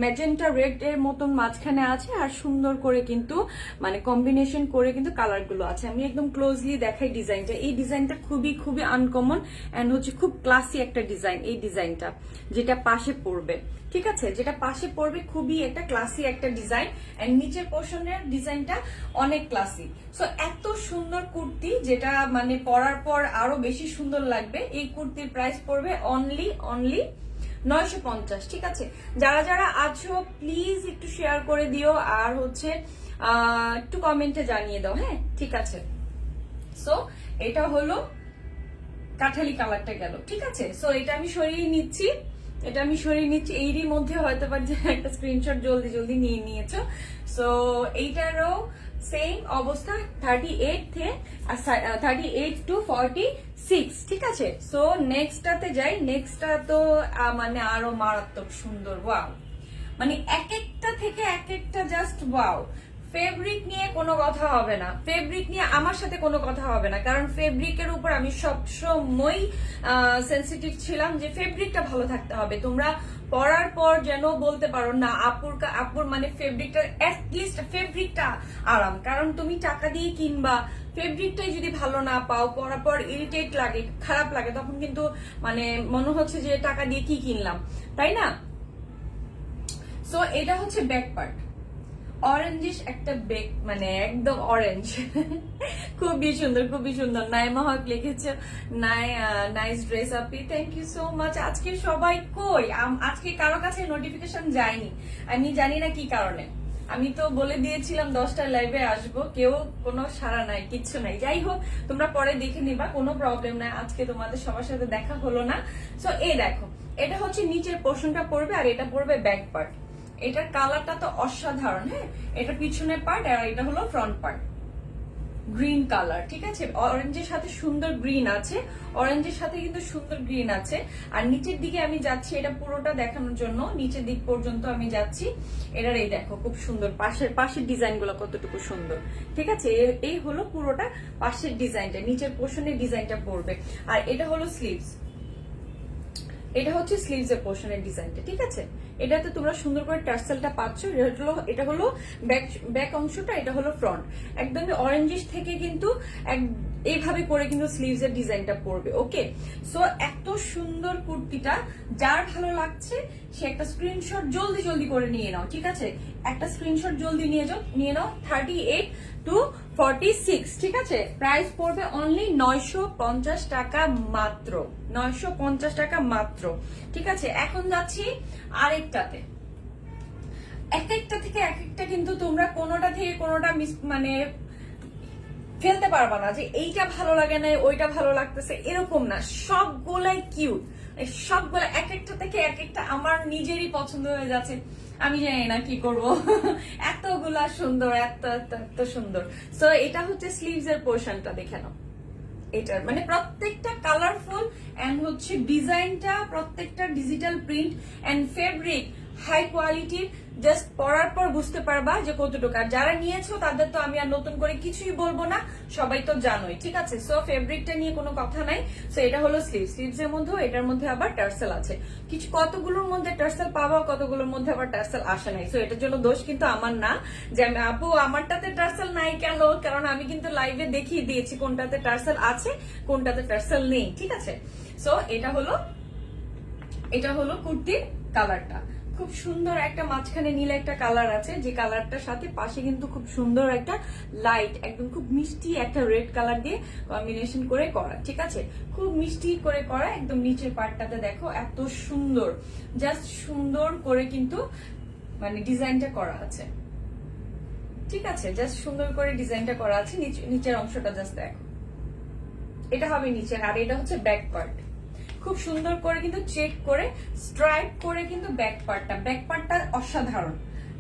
Speaker 1: ম্যাজেন্টা রেড এর মতন মাঝখানে আছে, আর সুন্দর করে কিন্তু মানে কম্বিনেশন করে কিন্তু কালার গুলো আছে। আমি একদম ক্লোজলি দেখাই ডিজাইনটা। এই ডিজাইনটা খুবই খুবই আনকমন এন্ড হচ্ছে খুব ক্লাসি একটা ডিজাইন। এই ডিজাইনটা যেটা পাশে পড়বে, ঠিক আছে, যেটা পাশে পড়বে খুবই একটা ক্লাসি একটা ডিজাইন, এন্ড নিচের পোর্শনের ডিজাইনটা অনেক ক্লাসি। সো এত সুন্দর কুর্তি, যেটা মানে পরার পর আরো বেশি সুন্দর লাগবে। এই কুর্তির প্রাইস পড়বে অনলি 950, ঠিক আছে। যারা যারা আছো প্লিজ একটু শেয়ার করে দিও, আর হচ্ছে একটু কমেন্টে জানিয়ে দাও, হ্যাঁ, ঠিক আছে। সো এটা হলো কাঠালি কালারটা গেল, ঠিক আছে। সো এটা আমি সরিয়ে নিচ্ছি, এটা আমি সরিয়ে নিচ্ছি। এরই মধ্যে হয়তো বা যে একটা স্ক্রিনশট জলদি জলদি নিয়ে নিয়েছো। সো এইটারও সেম অবস্থা, 38 to 46, ঠিক আছে। সো নেক্সটটাতে যাই। নেক্সটটা তো মানে আরো মারাত্মক সুন্দর, ওয়াও, মানে এক একটা থেকে এক একটা জাস্ট ওয়াও। ফেব্রিক নিয়ে কোনো কথা হবে না, ফেব্রিক নিয়ে আমার সাথে কোনো কথা হবে না, কারণ ফেব্রিকের উপর আমি সবসময় সেন্সিটিভ ছিলাম যে ফেব্রিকটা ভালো থাকতে হবে। তোমরা পরার পর যেন বলতে পারো না আপুর মানে ফেব্রিকটা, অ্যাটলিস্ট ফেব্রিকটা আরাম। কারণ তুমি টাকা দিয়ে কিনবা, ফেব্রিকটাই যদি ভালো না পাও, পরার পর ইরিটেট লাগে, খারাপ লাগে, তখন কিন্তু মানে মনে হচ্ছে যে টাকা দিয়ে কি কিনলাম, তাই না। সো এটা হচ্ছে ব্যাক পার্ট, অরেঞ্জিশ একটা বেক, মানে একদম অরেঞ্জ। খুবই সুন্দর, খুবই সুন্দর। নাইমা হক লিখেছে nice dress Api, thank you so much. আজকে সবাই কই? আজকে কারো কাছে নোটিফিকেশন যায়নি, আমি জানি না কি কারণে। আমি তো বলে দিয়েছিলাম 10টায় লাইভে আসবো, কেউ কোনো সাড়া নাই, কিচ্ছু নাই। যাই হোক, তোমরা পরে দেখে নিবা, কোনো প্রবলেম নাই। আজকে তোমাদের সবার সাথে দেখা হলো না। সো এই দেখো, এটা হচ্ছে নিচের পোর্শনটা পড়বে, আর এটা পড়বে ব্যাক পার্ট। এটার কালারটা তো অসাধারণ, হ্যাঁ। এটা পিছনের পার্ট, আর এটা হলো ফ্রন্ট পার্ট, গ্রিন কালার, ঠিক আছে। অরেঞ্জের সাথে সুন্দর গ্রিন আছে, অরেঞ্জের সাথে কিন্তু সুন্দর গ্রিন আছে। আর নিচের দিকে আমি যাচ্ছি, এটা পুরোটা দেখানোর জন্য নিচের দিক পর্যন্ত আমি যাচ্ছি। এটার এই দেখো খুব সুন্দর পাশের ডিজাইন গুলো কতটুকু সুন্দর, ঠিক আছে। এই হলো পুরোটা পাশের ডিজাইনটা, নিচের পোর্শনের ডিজাইনটা পড়বে। আর এটা হলো স্লিভস, এটা হচ্ছে স্লিভস এর পোর্শনের ডিজাইনটা, ঠিক আছে। এটাতে তোমরা সুন্দর করে টার্সেলটা পাচ্ছ। এটা হলো ব্যাক অংশটা, এটা হলো ফ্রন্ট। একদমই অরেঞ্জিশ থেকে কিন্তু এইভাবে করে কিন্তু স্লিভস এর ডিজাইনটা পড়বে, ওকে। সো এত সুন্দর কুর্তিটা যার ভালো লাগছে সে একটা স্ক্রিনশট জলদি জলদি করে নিয়ে নাও, ঠিক আছে। একটা স্ক্রিনশট জলদি নিয়ে নাও। 38 to 46, ঠিক আছে। প্রাইস পড়বে অনলি 950 টাকা মাত্র, 950 টাকা মাত্র, ঠিক আছে। এখন যাচ্ছি আরেকটাতে। এক একটা থেকে এক একটা কিন্তু তোমরা কোনোটা থেকে কোনোটা মানে ফেলতে পারবা না যে এইটা ভালো লাগে না, ওইটা ভালো লাগতেছে, এরকম না। সবগুলাই কিউট, সবগুলো এক একটা থেকে এক একটা আমার নিজেরই পছন্দ হয়ে যাচ্ছে। আমি জানি না কি করব, এতগুলা সুন্দর, এত সুন্দর। সো এটা হচ্ছে স্লিভস এর পোর্শনটা, দেখে নাও। এটার মানে প্রত্যেকটা কালারফুল, এন্ড হচ্ছে ডিজাইনটা প্রত্যেকটা digital print, and fabric high কোয়ালিটির। জাস্ট পরার পর বুঝতে পারবা যে কতটুকু। আর যারা নিয়েছো তাদের তো আমি আর নতুন করে কিছুই বলবো না, সবাই তো জানোই, ঠিক আছে। সো ফেব্রিকটা নিয়ে কোনো কথা নাই। সো এটা হলো স্লিভস এর মধ্যে, এটার মধ্যে আবার টার্সেল আছে। কিছু কতগুলোর মধ্যে টার্সেল পাবা, কতগুলোর মধ্যে আবার টার্সেল আসে নাই। সো এটার জন্য দোষ কিন্তু আমার না যে আমি আপু আমারটাতে টার্সেল নাই কেন, কারণ আমি কিন্তু লাইভে দেখিয়ে দিয়েছি কোনটাতে টার্সেল আছে, কোনটাতে টার্সেল নেই, ঠিক আছে। সো এটা হলো কুর্তির কালারটা। খুব সুন্দর একটা মাঝখানে নীল একটা কালার আছে, যে কালারটার সাথে পাশে কিন্তু খুব সুন্দর একটা লাইট, একদম খুব মিষ্টি একটা রেড কালার দিয়ে কম্বিনেশন করে করা, ঠিক আছে। খুব মিষ্টি করে করা। একদম নিচের পার্টটাতে দেখো এত সুন্দর, জাস্ট সুন্দর করে কিন্তু মানে ডিজাইনটা করা আছে, ঠিক আছে। জাস্ট সুন্দর করে ডিজাইনটা করা আছে। নিচের অংশটা জাস্ট দেখো, এটা হবে নিচের, আর এটা হচ্ছে ব্যাক পার্ট। খুব সুন্দর করে কিন্তু চেক করে স্ট্রাইপ করে কিন্তু ব্যাক পার্টটা অসাধারণ।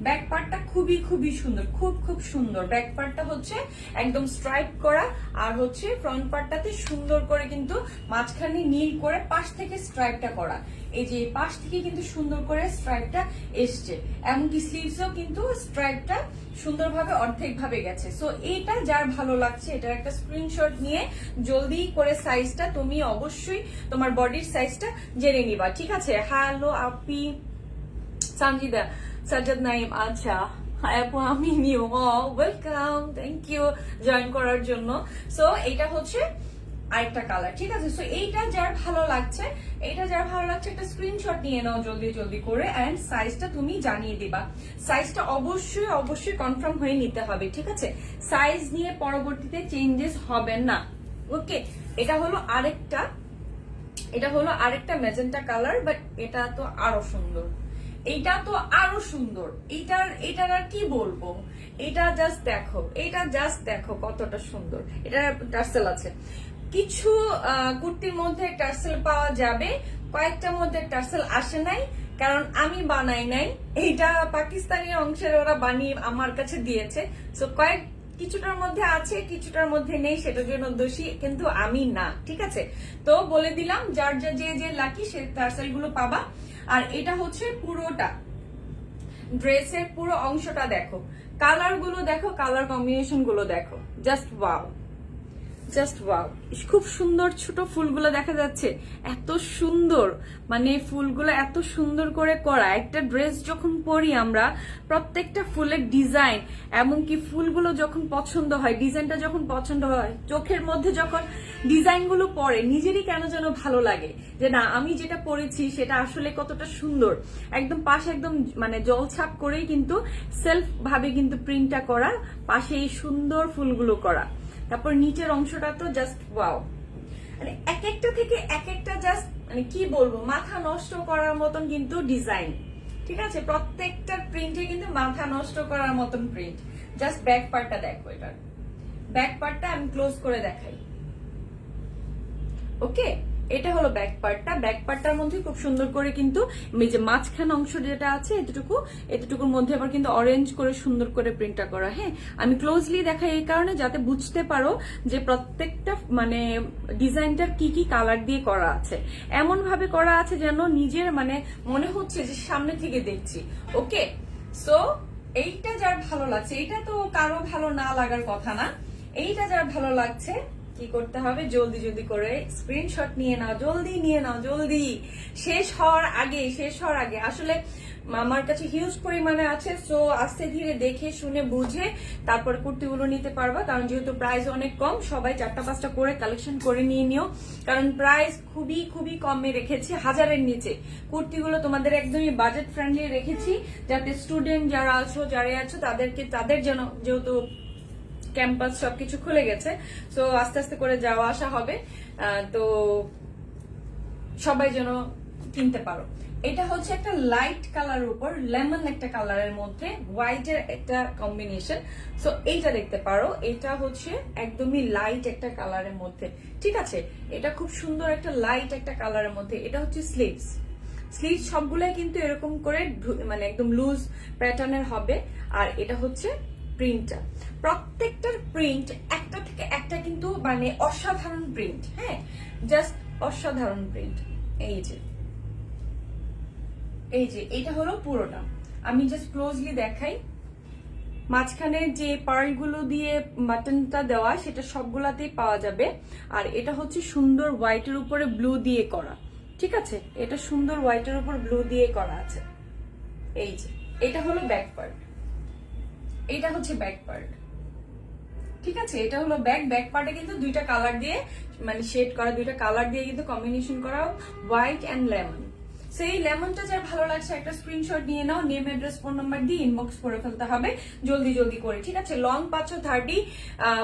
Speaker 1: ব্যাক পার্টটা খুবই খুবই সুন্দর, খুব খুব সুন্দর। ব্যাক পার্টটা হচ্ছে একদম স্ট্রাইপ করা, আর হচ্ছে ফ্রন্ট পার্টটাতে সুন্দর করে কিন্তু মাঝখানে নীল করে পাশ থেকে স্ট্রাইপটা করা। এই যে পাশ থেকে কিন্তু সুন্দর করে স্ট্রাইপটা এসছে, এমনকি স্লিভসও কিন্তু স্ট্রাইপটা সুন্দরভাবে অর্ধেক ভাবে গেছে। সো এইটা যার ভালো লাগছে এটার একটা স্ক্রিনশট নিয়ে জলদি করে সাইজটা তুমি অবশ্যই তোমার বডির সাইজটা জেনে নিবা, ঠিক আছে? হ্যালো আপি সানজিদা, সাজ্জাদ নাইম, আচ্ছা আপু আমি new, welcome, thank you join করার জন্য। সো এইটা হচ্ছে আরেকটা কালার, ঠিক আছে? সো এইটা যার ভালো লাগছে একটা স্ক্রিনশট নিয়ে নাও জলদি জলদি করে, এন্ড সাইজটা তুমি জানিয়ে দিবা। সাইজটা অবশ্যই অবশ্যই কনফার্ম হয়ে নিতে হবে, ঠিক আছে? সাইজ নিয়ে পরবর্তীতে চেঞ্জেস হবে না, ওকে? এটা হলো আরেকটা ম্যাজেন্টা কালার, বাট এটা তো আরো সুন্দর, এইটা তো আরো সুন্দর। এটার আর কি বলবো, এটা জাস্ট দেখো কতটা সুন্দর। এটার টার্সেল আছে, কিছু কুর্তির মধ্যে টার্সেল পাওয়া যাবে, কয়েকটার মধ্যে টার্সেল আসে নাই, কারণ আমি বানাই নাই, এইটা পাকিস্তানি অংশের ওরা বানিয়ে আমার কাছে দিয়েছে। সো কিছুটার মধ্যে আছে, কিছুটার মধ্যে নেই, সেটার জন্য দোষী কিন্তু আমি না, ঠিক আছে? তো বলে দিলাম, যার যে লাকি সে টার্সেল গুলো পাবা। আর এটা হচ্ছে পুরোটা ড্রেসের পুরো অংশটা দেখো, কালার গুলো দেখো, কালার কম্বিনেশন গুলো দেখো, জাস্ট ওয়াও। খুব সুন্দর ছোট ফুলগুলো দেখা যাচ্ছে, এত সুন্দর, মানে ফুলগুলো এত সুন্দর করে করা। একটা ড্রেস যখন পরি আমরা, প্রত্যেকটা ফুলের ডিজাইন, এমনকি ফুলগুলো যখন পছন্দ হয়, ডিজাইনটা যখন পছন্দ হয়, চোখের মধ্যে যখন ডিজাইনগুলো পড়ে, নিজেরই কেন যেন ভালো লাগে যে না, আমি যেটা পরেছি সেটা আসলে কতটা সুন্দর। একদম পাশে একদম মানে জলছাপ করেই কিন্তু সেলফ ভাবে কিন্তু প্রিন্টটা করা, পাশে এই সুন্দর ফুলগুলো করা। তারপর নিচের অংশটা তো জাস্ট ওয়াও, মানে এক একটা থেকে এক একটা জাস্ট মানে কি বলবো, মাথা নষ্ট করার মতন কিন্তু ডিজাইন, ঠিক আছে? প্রত্যেকটার প্রিন্টে কিন্তু মাথা নষ্ট করার মতন প্রিন্ট। জাস্ট ব্যাক পার্টটা দেখো, এটার ব্যাক পার্টটা আমি ক্লোজ করে দেখাই, ওকে? এটা হলো ব্যাক পার্টটার মধ্যে খুব সুন্দর করে কিন্তু এই যে মাঝখান অংশ যেটা আছে এতটুকুর মধ্যে আবার কিন্তু অরেঞ্জ করে সুন্দর করে প্রিন্টটা করা। হ্যাঁ, আমি ক্লোজলি দেখাই এই কারণে যাতে বুঝতে পারো যে প্রত্যেকটা মানে ডিজাইনটার কি কি কালার দিয়ে করা আছে, এমন ভাবে করা আছে যেন নিজের মানে মনে হচ্ছে যে সামনে থেকে দেখছি, ওকে? সো এইটা যার ভালো লাগছে, এইটা তো কারো ভালো না লাগার কথা না, এইটা যার ভালো লাগছে কি করতে হবে, জলদি জলদি করে স্ক্রিনশট নিয়ে নাও, জলদি শেষ হওয়ার আগে। আসলে আমার কাছে হিউজ পরিমাণে আছে, সো আস্তে ধীরে দেখে শুনে বুঝে তারপর কুর্তিগুলো নিতে পারবা, কারণ যেহেতু প্রাইস অনেক কম, সবাই 4-5টা করে কালেকশন করে নিয়ে নিও, কারণ প্রাইস খুবই খুবই কমে রেখেছি, 1000-এর নিচে কুর্তিগুলো তোমাদের একদমই বাজেট ফ্রেন্ডলি রেখেছি, যাতে স্টুডেন্ট যারা আছো তাদের যেন, যেহেতু ক্যাম্পাস সবকিছু খুলে গেছে, সো আস্তে আস্তে করে যাওয়া আসা হবে, তো সবাই যেন কিনতে পারো। এটা হচ্ছে একটা লাইট কালার উপর লেমন একটা কালারের মধ্যে হোয়াইটের একটা কম্বিনেশন। সো এইটা দেখতে পারো, এটা হচ্ছে একদমই লাইট একটা কালারের মধ্যে, ঠিক আছে? এটা খুব সুন্দর একটা লাইট একটা কালারের মধ্যে। এটা হচ্ছে স্লিভস সবগুলাই কিন্তু এরকম করে মানে একদম লুজ প্যাটার্নের হবে। আর এটা হচ্ছে প্রিন্টটা, প্রত্যেকটার প্রিন্ট একটা থেকে একটা কিন্তু মানে অসাধারণ প্রিন্ট, হ্যাঁ, জাস্ট অসাধারণ প্রিন্ট। এই যে এটা হলো পুরোটা, আমি জাস্ট ক্লোজলি দেখাই। মাঝখানে যে পার্লগুলো দিয়ে বাটনটা দেওয়া সেটা সবগুলাতেই পাওয়া যাবে। আর এটা হচ্ছে সুন্দর হোয়াইটের উপরে ব্লু দিয়ে করা, ঠিক আছে? এটা সুন্দর হোয়াইটের উপর ব্লু দিয়ে করা আছে। এই যে এটা হলো ব্যাক পার্ট, এটা হচ্ছে ব্যাক পার্ট, ঠিক আছে? এটা হলো ব্যাক পার্টে কিন্তু দুইটা কালার দিয়ে মানে শেড করা, দুইটা কালার দিয়ে কিন্তু কম্বিনেশন করা, হোয়াইট এন্ড লেমন। সেই লেমনটা যার ভালো লাগছে একটা স্ক্রিনশট নিয়ে নাও, নেম অ্যাড্রেস ফোন নাম্বার দিয়ে ইনবক্স করে ফেলতে হবে জলদি করে, ঠিক আছে? লং পাচ্ছ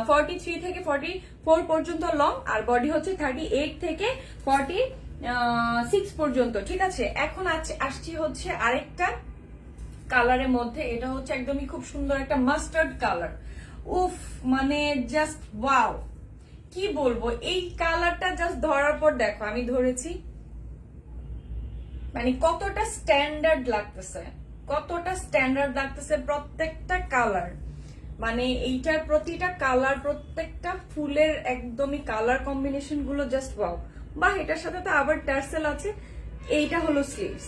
Speaker 1: 43 থেকে 44 পর্যন্ত লং, আর বডি হচ্ছে 38 থেকে 46 পর্যন্ত, ঠিক আছে? এখন আসছি হচ্ছে আরেকটা কালারের মধ্যে, এটা হচ্ছে একদমই খুব সুন্দর একটা মাস্টার্ড কালার। উফ, মানে জাস্ট ওয়াও, কি বলবো, এই কালারটা জাস্ট ধরার পর দেখো, আমি ধরেছি, মানে কতটা স্ট্যান্ডার্ড লাগতেছে, কতটা স্ট্যান্ডার্ড লাগতেছে প্রত্যেকটা কালার। মানে এইটার প্রতিটা কালার, প্রত্যেকটা ফুলের একদমই কালার কম্বিনেশন গুলো জাস্ট ওয়াও। বা এটার সাথে তো আবার টার্সেল আছে। এইটা হলো স্লিভস,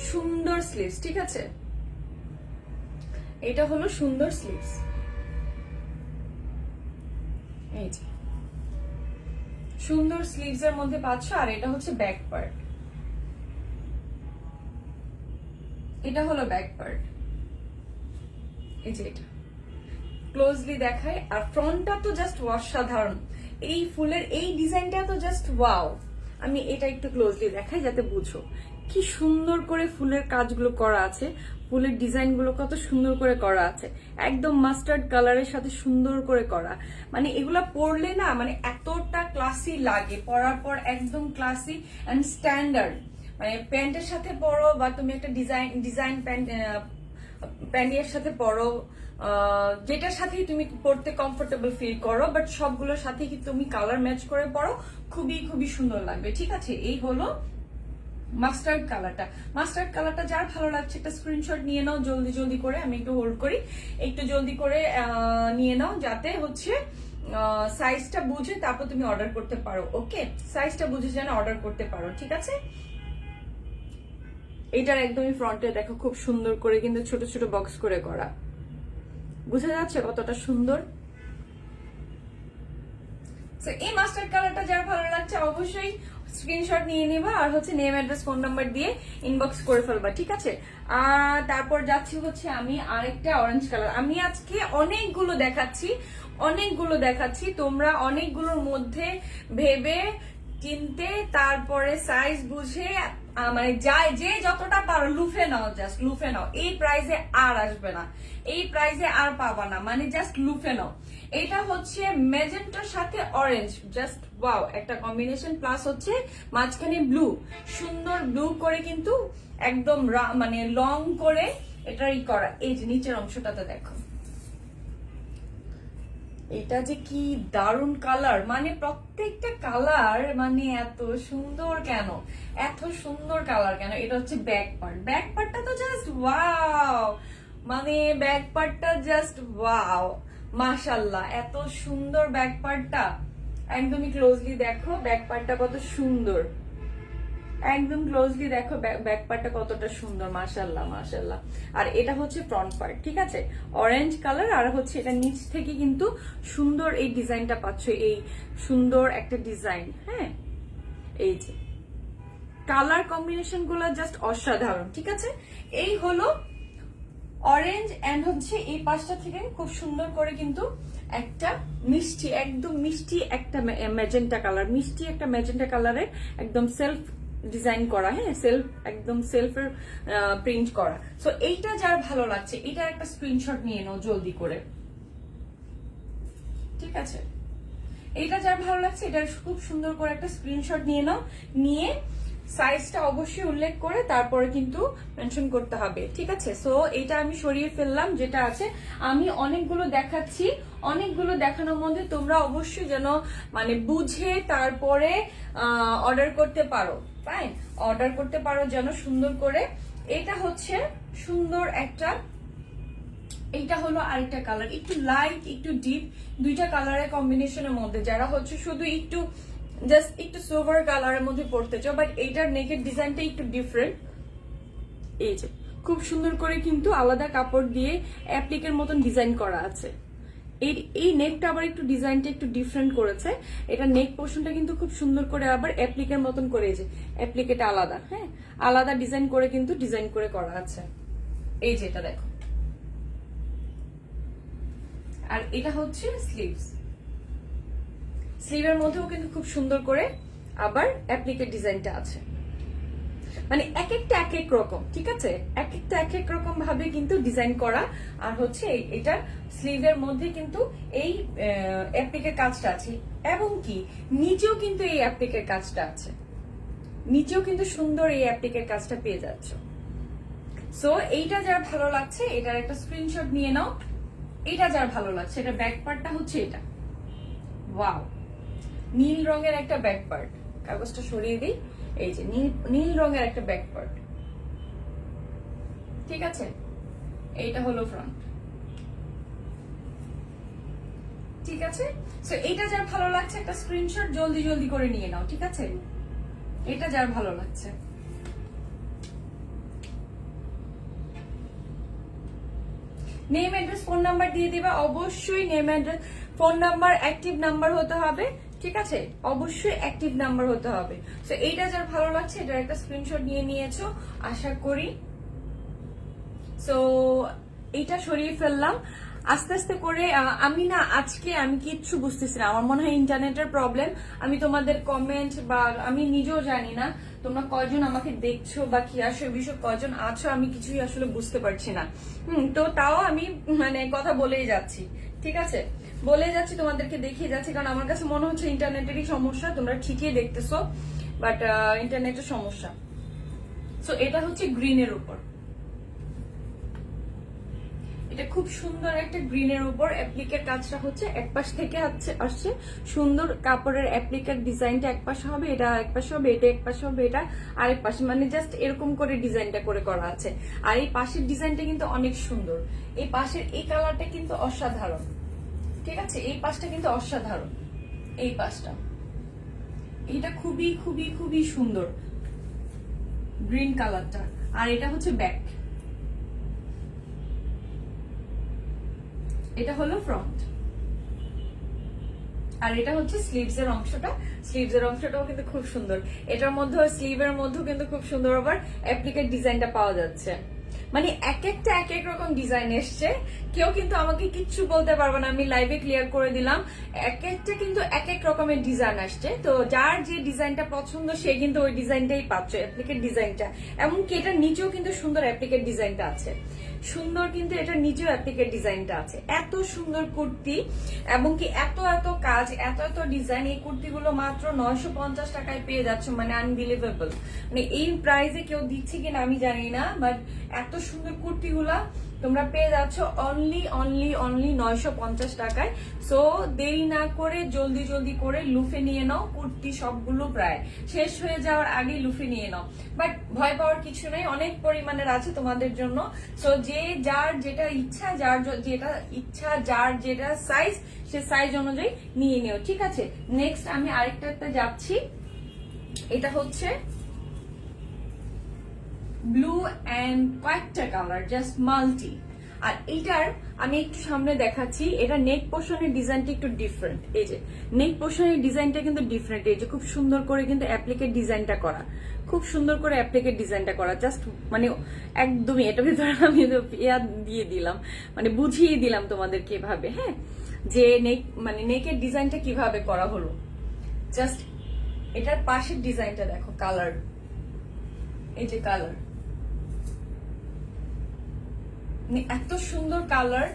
Speaker 1: সুন্দর স্লিভস, ঠিক আছে, এটা হলো সুন্দর স্লিভস। এই যে সুন্দর স্লিভস এর মধ্যে পাচ্ছ। আর এটা হচ্ছে ব্যাক পার্ট, এটা হলো ব্যাক পার্ট। এই যে এটা ক্লোজলি দেখায়। আর ফ্রন্টটা তো জাস্ট অসাধারণ, এই ফুলের এই ডিজাইনটা তো জাস্ট ওয়াও। আমি এটা একটু ক্লোজলি দেখাই যাতে বুঝো কি সুন্দর করে ফুলের কাজগুলো করা আছে, ফুলের ডিজাইন গুলো কত সুন্দর করে করা আছে, একদম মাস্টার্ড কালারের সাথে সুন্দর করে করা। মানে এগুলা পরলে না মানে এতটা ক্লাসি লাগে, পরার পর একদম ক্লাসি এন্ড স্ট্যান্ডার্ড। মানে প্যান্টের সাথে পরো বা তুমি একটা ডিজাইন প্যান্টের সাথে পরো, যেটার সাথেই তুমি পড়তে কমফোর্টেবল ফিল করো, বাট সবগুলোর সাথে কি তুমি কালার ম্যাচ করে পরো, খুবই খুবই সুন্দর লাগবে। ঠিক আছে, এই হলো মাস্টার্ড কালারটা। মাস্টার্ড কালারটা যার ভালো লাগছে একটা স্ক্রিনশট নিয়ে নাও জলদি জলদি করে। আমি একটু হোল্ড করি, একটু জলদি করে নিয়ে নাও যাতে হচ্ছে সাইজটা বুঝে তারপর তুমি অর্ডার করতে পারো। ওকে, সাইজটা বুঝে যেন অর্ডার করতে পারো, ঠিক আছে। এটার একদমই ফ্রন্টে দেখো খুব সুন্দর করে কিন্তু ছোট ছোট বক্স করে করা, বুঝা যাচ্ছে কতটা সুন্দর। এই মাস্টার্ড কালারটা যার ভালো লাগছে অবশ্যই স্ক্রিনশট নিয়ে নিবা, আর হচ্ছে নেম অ্যাড্রেস ফোন নাম্বার দিয়ে ইনবক্স করে ফেলবা, ঠিক আছে। আর তারপর যাচ্ছি হচ্ছে আমি আরেকটা অরেঞ্জ কালার। আমি আজকে অনেকগুলো দেখাচ্ছি, তোমরা অনেকগুলোর মধ্যে ভেবে চিনতে তারপরে সাইজ বুঝে মানে যে যতটা পারো লুফে নাও, জাস্ট লুফে নাও। এই প্রাইসে আর আসবে না, এই প্রাইসে আর পাবা না, মানে জাস্ট লুফে নাও। এটা হচ্ছে ম্যাজেন্টার সাথে অরেঞ্জ, জাস্ট ওয়াও একটা কম্বিনেশন। প্লাস হচ্ছে মাঝখানে ব্লু, সুন্দর ব্লু করে কিন্তু একদম মানে লং করে এটার ই করা। এই যে নিচের অংশটাতে দেখো, এটা যে কি দারুণ কালার, মানে প্রত্যেকটা কালার মানে এত সুন্দর কেন, এত সুন্দর কালার কেন। এটা হচ্ছে ব্যাক পার্ট, ব্যাক পার্টটা তো জাস্ট ওয়াও, মানে ব্যাক পার্টটা জাস্ট ওয়াও, মাশাল্লাহ এত সুন্দর ব্যাক পার্টটা। একদমই ক্লোজলি দেখো ব্যাক পার্টটা কত সুন্দর, একদম ক্লোজলি দেখো ব্যাক পার্টটা কতটা সুন্দর, মাশাল্লাহ মাশাল্লাহ। আর এটা হচ্ছে ফ্রন্ট পার্ট, ঠিক আছে, অরেঞ্জ কালার। আর হচ্ছে এটা নিচ থেকে কিন্তু সুন্দর এই ডিজাইনটা পাচ্ছ, এই সুন্দর একটা ডিজাইন। হ্যাঁ, এই যে কালার কম্বিনেশন গুলো জাস্ট অসাধারণ, ঠিক আছে। এই হলো অরেঞ্জ এন্ড হচ্ছে এই পাশটা থেকে খুব সুন্দর করে কিন্তু একটা মিষ্টি, একদম মিষ্টি একটা ম্যাজেন্টা কালার, মিষ্টি একটা ম্যাজেন্টা কালারের একদম সেলফ ডিজাইন করা। হ্যাঁ, সেলফ একদম সেলফের প্রিন্ট করা। সো এইটা যার ভালো লাগছে এটার একটা স্ক্রিনশট নিয়ে নাও জলদি করে, ঠিক আছে। এইটা যার ভালো লাগছে এটার খুব সুন্দর করে একটা স্ক্রিনশট নিয়ে নাও, নিয়ে সাইজটা অবশ্যই উল্লেখ করে তারপরে কিন্তু মেনশন করতে হবে, ঠিক আছে। সো এটা আমি সরিয়ে ফেললাম যেটা আছে। আমি অনেকগুলো দেখাচ্ছি, অনেকগুলো দেখানোর মধ্যে তোমরা অবশ্যই যেন মানে বুঝে তারপরে অর্ডার করতে পারো, ফাইন, অর্ডার করতে পারো যেন সুন্দর করে। এটা হচ্ছে সুন্দর একটা, এইটা হলো আরেকটা কালার, একটু লাইট একটু ডিপ, দুইটা কালারের কম্বিনেশনের মধ্যে যারা হচ্ছে শুধু একটু জাস্ট একটু সোভার কালারের মধ্যে পড়তে চাও, বাট এইটার নেকের ডিজাইনটা একটু ডিফারেন্ট। এই যে খুব সুন্দর করে কিন্তু আলাদা কাপড় দিয়ে অ্যাপ্লিকের মতন ডিজাইন করা আছে। এই নেকটা আবার একটু ডিজাইনটা একটু ডিফারেন্ট করেছে। এটা নেক পোর্শনটা কিন্তু খুব সুন্দর করে আবার অ্যাপ্লিকের মতন করে, এই যে অ্যাপ্লিকেটা আলাদা, হ্যাঁ আলাদা ডিজাইন করে কিন্তু ডিজাইন করে করা আছে। এই যে এটা দেখো, আর এটা হচ্ছে স্লিভস, স্লিভের মধ্যেও কিন্তু খুব সুন্দর করে আবার অ্যাপ্লিকের ডিজাইনটা আছে। মানে এক একটা এক এক রকম, ঠিক আছে, এক একটা এক এক রকম ভাবে কিন্তু ডিজাইন করা। আর হচ্ছে এটার স্লিভের মধ্যে কিন্তু এই অ্যাপ্লিকের কাজটা আছে, এবং কি নিচেও কিন্তু এই অ্যাপ্লিকের কাজটা আছে, নিচেও কিন্তু সুন্দর এই অ্যাপ্লিকের কাজটা পেয়ে যাচ্ছ। সো এইটা যার ভালো লাগছে এটার একটা স্ক্রিনশট নিয়ে নাও। এটা যার ভালো লাগছে, এটা ব্যাক পার্টটা হচ্ছে এটা, ওয়াও নীল রঙের একটা ব্যাক পার্ট, কাগজটা সরিয়ে দিই। এই যে নীল রঙের একটা ব্যাক পার্ট, ঠিক আছে। এইটা হলো ফ্রন্ট, ঠিক আছে। সো এইটা যার ভালো লাগছে একটা স্ক্রিনশট জলদি জলদি করে নিয়ে নাও, ঠিক আছে। এটা যার ভালো লাগছে। নেম অ্যাড্রেস ফোন নাম্বার দিয়ে দিবা, অবশ্যই name address phone number active number হতে হবে, ঠিক আছে। অবশ্যই অ্যাক্টিভ নাম্বার হতে হবে। সো এইটা যার ভালো লাগছে এটার একটা স্ক্রিনশট নিয়ে নিয়েছো আশা করি। সো এইটা সরিয়ে ফেললাম আস্তে আস্তে করে। আমি না আজকে আমি কিচ্ছু বুঝতেছি না, আমার মনে হয় ইন্টারনেটের প্রবলেম। আমি তোমাদের কমেন্ট বা আমি নিজেও জানি না তোমরা কয়জন আমাকে দেখছো বা কি আসলে বিষয় কয়জন আছো, আমি কিছুই আসলে বুঝতে পারছি না। তো তাও আমি মানে কথা বলেই যাচ্ছি, ঠিক আছে, বলে যাচ্ছি, তোমাদেরকে দেখিয়ে যাচ্ছি, কারণ আমার কাছে মনে হচ্ছে ইন্টারনেটেরই সমস্যা। তোমরা ঠিকই দেখতেছো, বাট ইন্টারনেটের সমস্যা। সো এটা হচ্ছে গ্রিনের উপর, এটা খুব সুন্দর একটা গ্রিনের উপর অ্যাপ্লিকের কাজটা হচ্ছে এক পাশ থেকে আসছে সুন্দর কাপড়ের অ্যাপ্লিকের ডিজাইনটা এক পাশে হবে, এটা এক পাশে হবে, এটা এক পাশে হবে, এটা আরেক পাশে, মানে জাস্ট এরকম করে ডিজাইনটা করে করা আছে। আর এই পাশের ডিজাইনটা কিন্তু অনেক সুন্দর, এই পাশের এই কালারটা কিন্তু অসাধারণ, ঠিক আছে। এই পাশটা কিন্তু অসাধারণ, এই পাশটা এটা খুবই খুবই খুবই সুন্দর গ্রিন কালারটা। আর এটা হচ্ছে ব্যাক, এটা হলো ফ্রন্ট, আর এটা হচ্ছে স্লিভস এর অংশটা। স্লিভস এর অংশটাও কিন্তু খুব সুন্দর, এটার মধ্যে স্লিভের মধ্যেও কিন্তু খুব সুন্দর আবার অ্যাপ্লিকেট ডিজাইনটা পাওয়া যাচ্ছে। মানে এক একটা এক এক রকম ডিজাইন এসছে, কেউ কিন্তু আমাকে কিচ্ছু বলতে পারবে না, আমি লাইভে ক্লিয়ার করে দিলাম। এক একটা কিন্তু এক এক রকমের ডিজাইন আসছে, তো যার যে ডিজাইনটা পছন্দ সে কিন্তু ওই ডিজাইনটাই পাচ্ছে, অ্যাপ্লিকেট ডিজাইনটা। এমনকি এটার নিচেও কিন্তু সুন্দর অ্যাপ্লিকেট ডিজাইনটা আছে, সুন্দর কিন্তু এটার নিচেও অ্যাপ্লিকেট ডিজাইনটা আছে। এত সুন্দর কুর্তি এবং কি এত এত কাজ, এত এত ডিজাইন, এই কুর্তিগুলো মাত্র 950 টাকায় পেয়ে যাচ্ছে, মানে আনবিলিভেবল। মানে এই প্রাইসে কেউ দিচ্ছে কিনা আমি জানি না, বাট এত সুন্দর কুর্তিগুলা তোমরা পেয়ে যাচ্ছ অনলি অনলি অনলি 950 টাকায়। সো দেরি না করে জলদি জলদি করে লুফে নিয়ে নাও, কুর্তি সবগুলো প্রায় শেষ হয়ে যাওয়ার আগেই লুফে নিয়ে নাও। বাট ভয় পাওয়ার কিছু নেই, অনেক পরিমাণের আছে তোমাদের জন্য। সো যে যার যেটা ইচ্ছা, যার যেটা ইচ্ছা, যার যেটা সাইজ, সে সাইজ অনুযায়ী নিয়ে নিও, ঠিক আছে। নেক্সট আমি আরেকটাতে যাচ্ছি, এটা হচ্ছে ব্লু এন্ড কয়েকটা কালার, জাস্ট মাল্টি। আর এইটার আমি একটু সামনে দেখাচ্ছি, এটা নেক পোর্শনের ডিজাইনটা একটু ডিফারেন্ট। এই যে নেক পোর্শনের ডিজাইনটা কিন্তু ডিফারেন্ট, এই যে খুব সুন্দর করে কিন্তু অ্যাপ্লিকেট ডিজাইনটা করা, খুব সুন্দর করে অ্যাপ্লিকেট ডিজাইনটা করা, জাস্ট মানে একদমই এটার ভিতরে আমি ইয়া দিয়ে দিলাম, মানে বুঝিয়ে দিলাম তোমাদেরকে এভাবে, হ্যাঁ, যে নেক মানে নেকের ডিজাইনটা কিভাবে করা হলো। জাস্ট এটার পাশের ডিজাইনটা দেখো, কালার, এই যে কালার, এত সুন্দর কালার,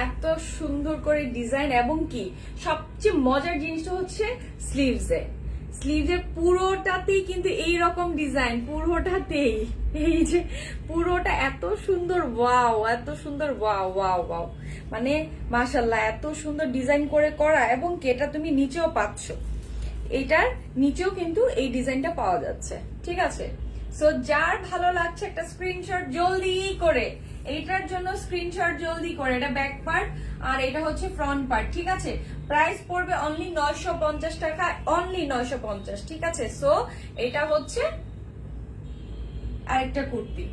Speaker 1: এত সুন্দর করে ডিজাইন। এবং কি সবচেয়ে মজার জিনিসটা হচ্ছে স্লিভসে, স্লিভসের পুরোটাতেই কিন্তু এই রকম ডিজাইন, পুরোটাতেই এই যে পুরোটা এত সুন্দর, ওয়াও, এত সুন্দর, ওয়াও ওয়াও ওয়াও, মানে মাশাআল্লাহ এত সুন্দর ডিজাইন করে করা। এবং কি এটা তুমি নিচেও পাচ্ছ, এটার নিচেও কিন্তু এই ডিজাইনটা পাওয়া যাচ্ছে, ঠিক আছে। সো যার ভালো লাগছে একটা স্ক্রিনশট জলদি করে, এইটার জন্য স্ক্রিনশট জলদি করে। এটা ব্যাক পার্ট আর এটা হচ্ছে ফ্রন্ট পার্ট, ঠিক আছে। প্রাইস পড়বে অনলি 950 টাকা, অনলি 950, ঠিক আছে। সো এটা হচ্ছে আরেকটা কুর্তি,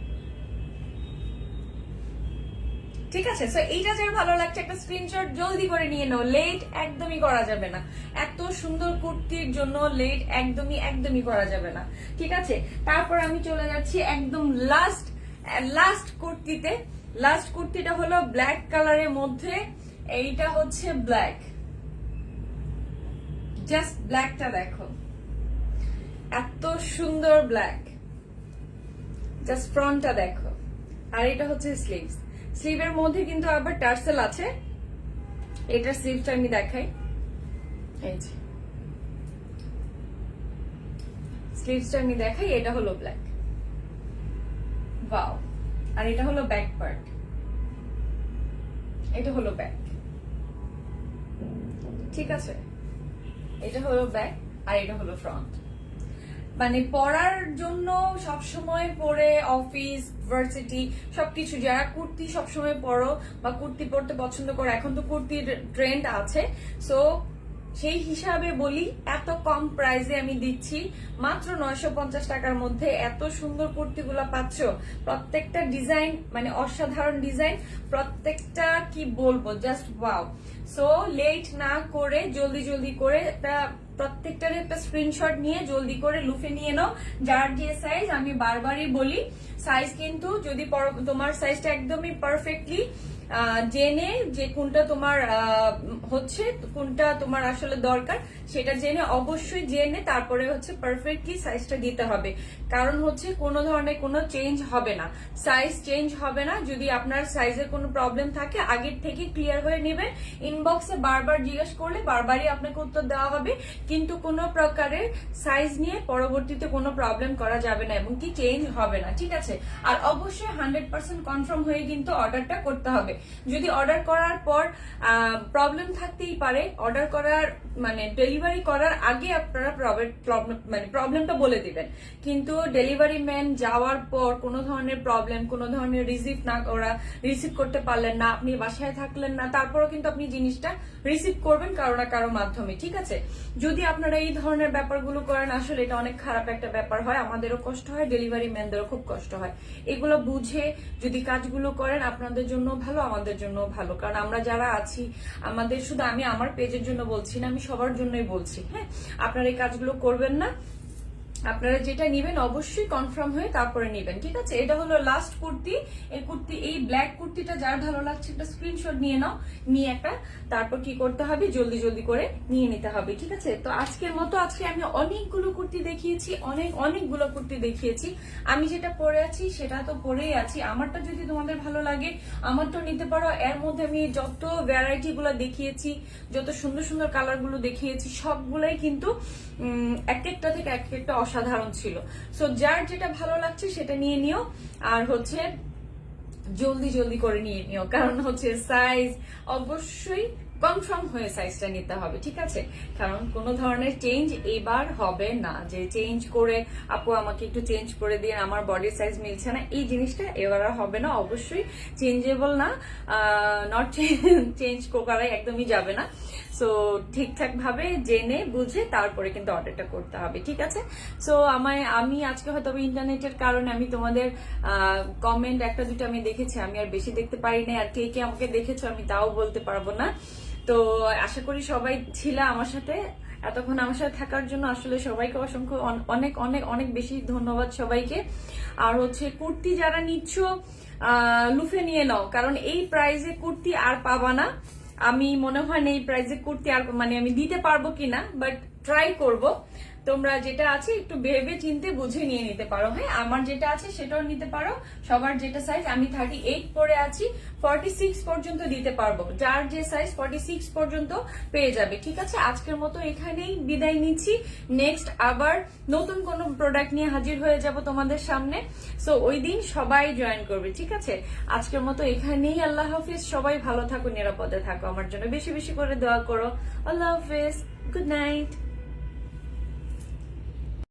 Speaker 1: ঠিক আছে। সো এইটা যার ভালো লাগছে একটা স্ক্রিনশট জলদি করে নিয়ে নাও, লেট একদমই করা যাবে না, এত সুন্দর কুর্তির জন্য লেট একদমই একদমই করা যাবে না, ঠিক আছে। তারপর আমি চলে যাচ্ছি একদম লাস্ট কুর্তিতে। লাস্ট কুর্তিটা হলো ব্ল্যাক কালারের মধ্যে, এইটা হচ্ছে ব্ল্যাক, জাস্ট ব্ল্যাকটা দেখো, এত সুন্দর ব্ল্যাক, জাস্ট ফ্রন্টটা দেখো। আর এটা হচ্ছে স্লিভস, স্লিভের মধ্যে কিন্তু আবার টার্সেল আছে। এটার স্লিভটা আমি দেখাই, এই যে স্লিভসটা আমি দেখাই, এটা হলো ব্ল্যাক, ওয়াও। আর এটা হলো ব্যাক পার্ট, এটা হলো ব্যাক, ঠিক আছে। এটা হলো ব্যাক আর এটা হলো ফ্রন্ট। মানে পরার জন্য সবসময় পরে অফিস ভার্সিটি সবকিছু, যারা কুর্তি সবসময় পরো বা কুর্তি পরতে পছন্দ করো, এখন তো কুর্তির ট্রেন্ড আছে, সো সেই হিসাবে বলি এত কম প্রাইসে আমি দিচ্ছি মাত্র 950 টাকার মধ্যে এত সুন্দর কুর্তিগুলো পাচ্ছ। প্রত্যেকটা ডিজাইন মানে অসাধারণ ডিজাইন, প্রত্যেকটা কি বলবো, জাস্ট ওয়াও। সো লেট না করে জলদি জলদি করে প্রত্যেকটার একটা স্ক্রিনশট নিয়ে জলদি করে লুফে নিয়ে নাও। যার যে সাইজ, আমি বারবারই বলি সাইজ কিন্তু যদি তোমার সাইজটা একদমই পারফেক্টলি জেনে যে কোনটা তোমার হচ্ছে, কোনটা তোমার আসলে দরকার সেটা জেনে, অবশ্যই জেনে তারপরে হচ্ছে পারফেক্টলি সাইজটা দিতে হবে। কারণ হচ্ছে কোনো ধরনের কোনো চেঞ্জ হবে না, সাইজ চেঞ্জ হবে না। যদি আপনার সাইজের কোনো প্রবলেম থাকে আগের থেকে ক্লিয়ার হয়ে নেবেন, ইনবক্সে বারবার জিজ্ঞেস করলে বারবারই আপনাকে উত্তর দেওয়া হবে, কিন্তু কোনো প্রকারের সাইজ নিয়ে পরবর্তীতে কোনো প্রবলেম করা যাবে না এবং কি চেঞ্জ হবে না, ঠিক আছে। আর অবশ্যই 100% কনফার্ম হয়ে কিন্তু অর্ডারটা করতে হবে। যদি অর্ডার করার পর প্রবলেম থাকতেই পারে, অর্ডার করার মানে ডেলিভারি করার আগে আপনারা প্রবলেমটা বলে দিবেন, কিন্তু ডেলিভারি ম্যান যাওয়ার পর কোনো ধরনের প্রবলেম, কোনো ধরনের রিসিভ করতে পারলেন না, আপনি বাসায় থাকলেন না, তারপরও কিন্তু আপনি জিনিসটা রিসিভ করবেন কারো না কারো মাধ্যমে, ঠিক আছে। যদি আপনারা এই ধরনের ব্যাপারগুলো করেন, আসলে এটা অনেক খারাপ একটা ব্যাপার হয়, আমাদেরও কষ্ট হয়, ডেলিভারি ম্যানদেরও খুব কষ্ট হয়। এগুলো বুঝে যদি কাজগুলো করেন আপনাদের জন্য ভালো, আমাদের জন্য ভালো। কারণ আমরা যারা আছি, আমাদের শুধু আমি আমার পেজের জন্য বলছি না, আমি সবার জন্যই বলছি, হ্যাঁ। আপনারা এই কাজগুলো করবেন না, আপনারা যেটা নিবেন অবশ্যই কনফার্ম হয়ে তারপরে নিবেন, ঠিক আছে। এটা হলো লাস্ট কুর্তি। এই ব্ল্যাক কুর্তিটা যার ভালো লাগছে একটা স্ক্রিনশট নিয়ে নাও, নিয়ে একটা তারপর কি করতে হবে, জলদি জলদি করে নিয়ে নিতে হবে, ঠিক আছে। তো আজকের মতো আজকে আমি অনেকগুলো কুর্তি দেখিয়েছি, অনেকগুলো কুর্তি দেখিয়েছি। আমি যেটা পরে আছি সেটা তো পরেই আছি, আমারটা যদি তোমাদের ভালো লাগে আমারটা নিতে পারো। এর মধ্যে আমি যত ভ্যারাইটি গুলো দেখিয়েছি, যত সুন্দর সুন্দর কালার গুলো দেখিয়েছি, সবগুলাই কিন্তু একটা থেকে একটা অসাধারণ ছিল। সো যার যেটা ভালো লাগছে সেটা নিয়ে নিও, আর হচ্ছে জলদি জলদি করে নিয়ে নিও, কারণ হচ্ছে সাইজ অবশ্যই কনফার্ম হয়ে সাইজটা নিতে হবে, ঠিক আছে। কারণ কোনো ধরনের চেঞ্জ এবার হবে না, যে চেঞ্জ করে আপু আমাকে একটু চেঞ্জ করে দিয়ে আমার বডির সাইজ মিলছে না, এই জিনিসটা এবার আর হবে না। অবশ্যই চেঞ্জেবল না, নট চেঞ্জ করাই একদমই যাবে না। সো ঠিকঠাক ভাবে জেনে বুঝে তারপরে কিন্তু অর্ডারটা করতে হবে, ঠিক আছে। সো আমি আজকে হয়তো ইন্টারনেটের কারণে আমি তোমাদের কমেন্ট একটা দুটো আমি দেখেছি, আমি আর বেশি দেখতে পারি না, আর কে কে আমাকে দেখেছো আমি তাও বলতে পারবো না। তো আশা করি সবাই ছিল আমার সাথে এতক্ষণ, আমার সাথে থাকার জন্য আসলে সবাইকে অসংখ্য অনেক অনেক অনেক বেশি ধন্যবাদ সবাইকে। আর হচ্ছে কুর্তি যারা নিচ্ছ লুফে নিয়ে নাও, কারণ এই প্রাইসে কুর্তি আর পাবা না। আমি মনে হয় না এই প্রাইসে কুর্তি আর মানে আমি দিতে পারবো কিনা, বাট ট্রাই করব। তোমরা যেটা আছে একটু ভেবে চিন্তে বুঝে নিয়ে নিতে পারো, হ্যাঁ। আমার যেটা আছে সেটাও নিতে পারো, সবার যেটা সাইজ, আমি 38 পরে আছি, 46 পর্যন্ত দিতে পারবো, যার যে সাইজ 46 পর্যন্ত পেয়ে যাবে, ঠিক আছে। আজকের মতো এখানেই বিদায় নিচ্ছি, নেক্সট আবার নতুন কোন প্রোডাক্ট নিয়ে হাজির হয়ে যাব তোমাদের সামনে। সো ওই দিন সবাই জয়েন করবে, ঠিক আছে। আজকের মতো এখানেই, আল্লাহ হাফিজ। সবাই ভালো থাকো, নিরাপদে থাকো, আমার জন্য বেশি বেশি করে দোয়া করো। আল্লাহ হাফিজ, গুড নাইট।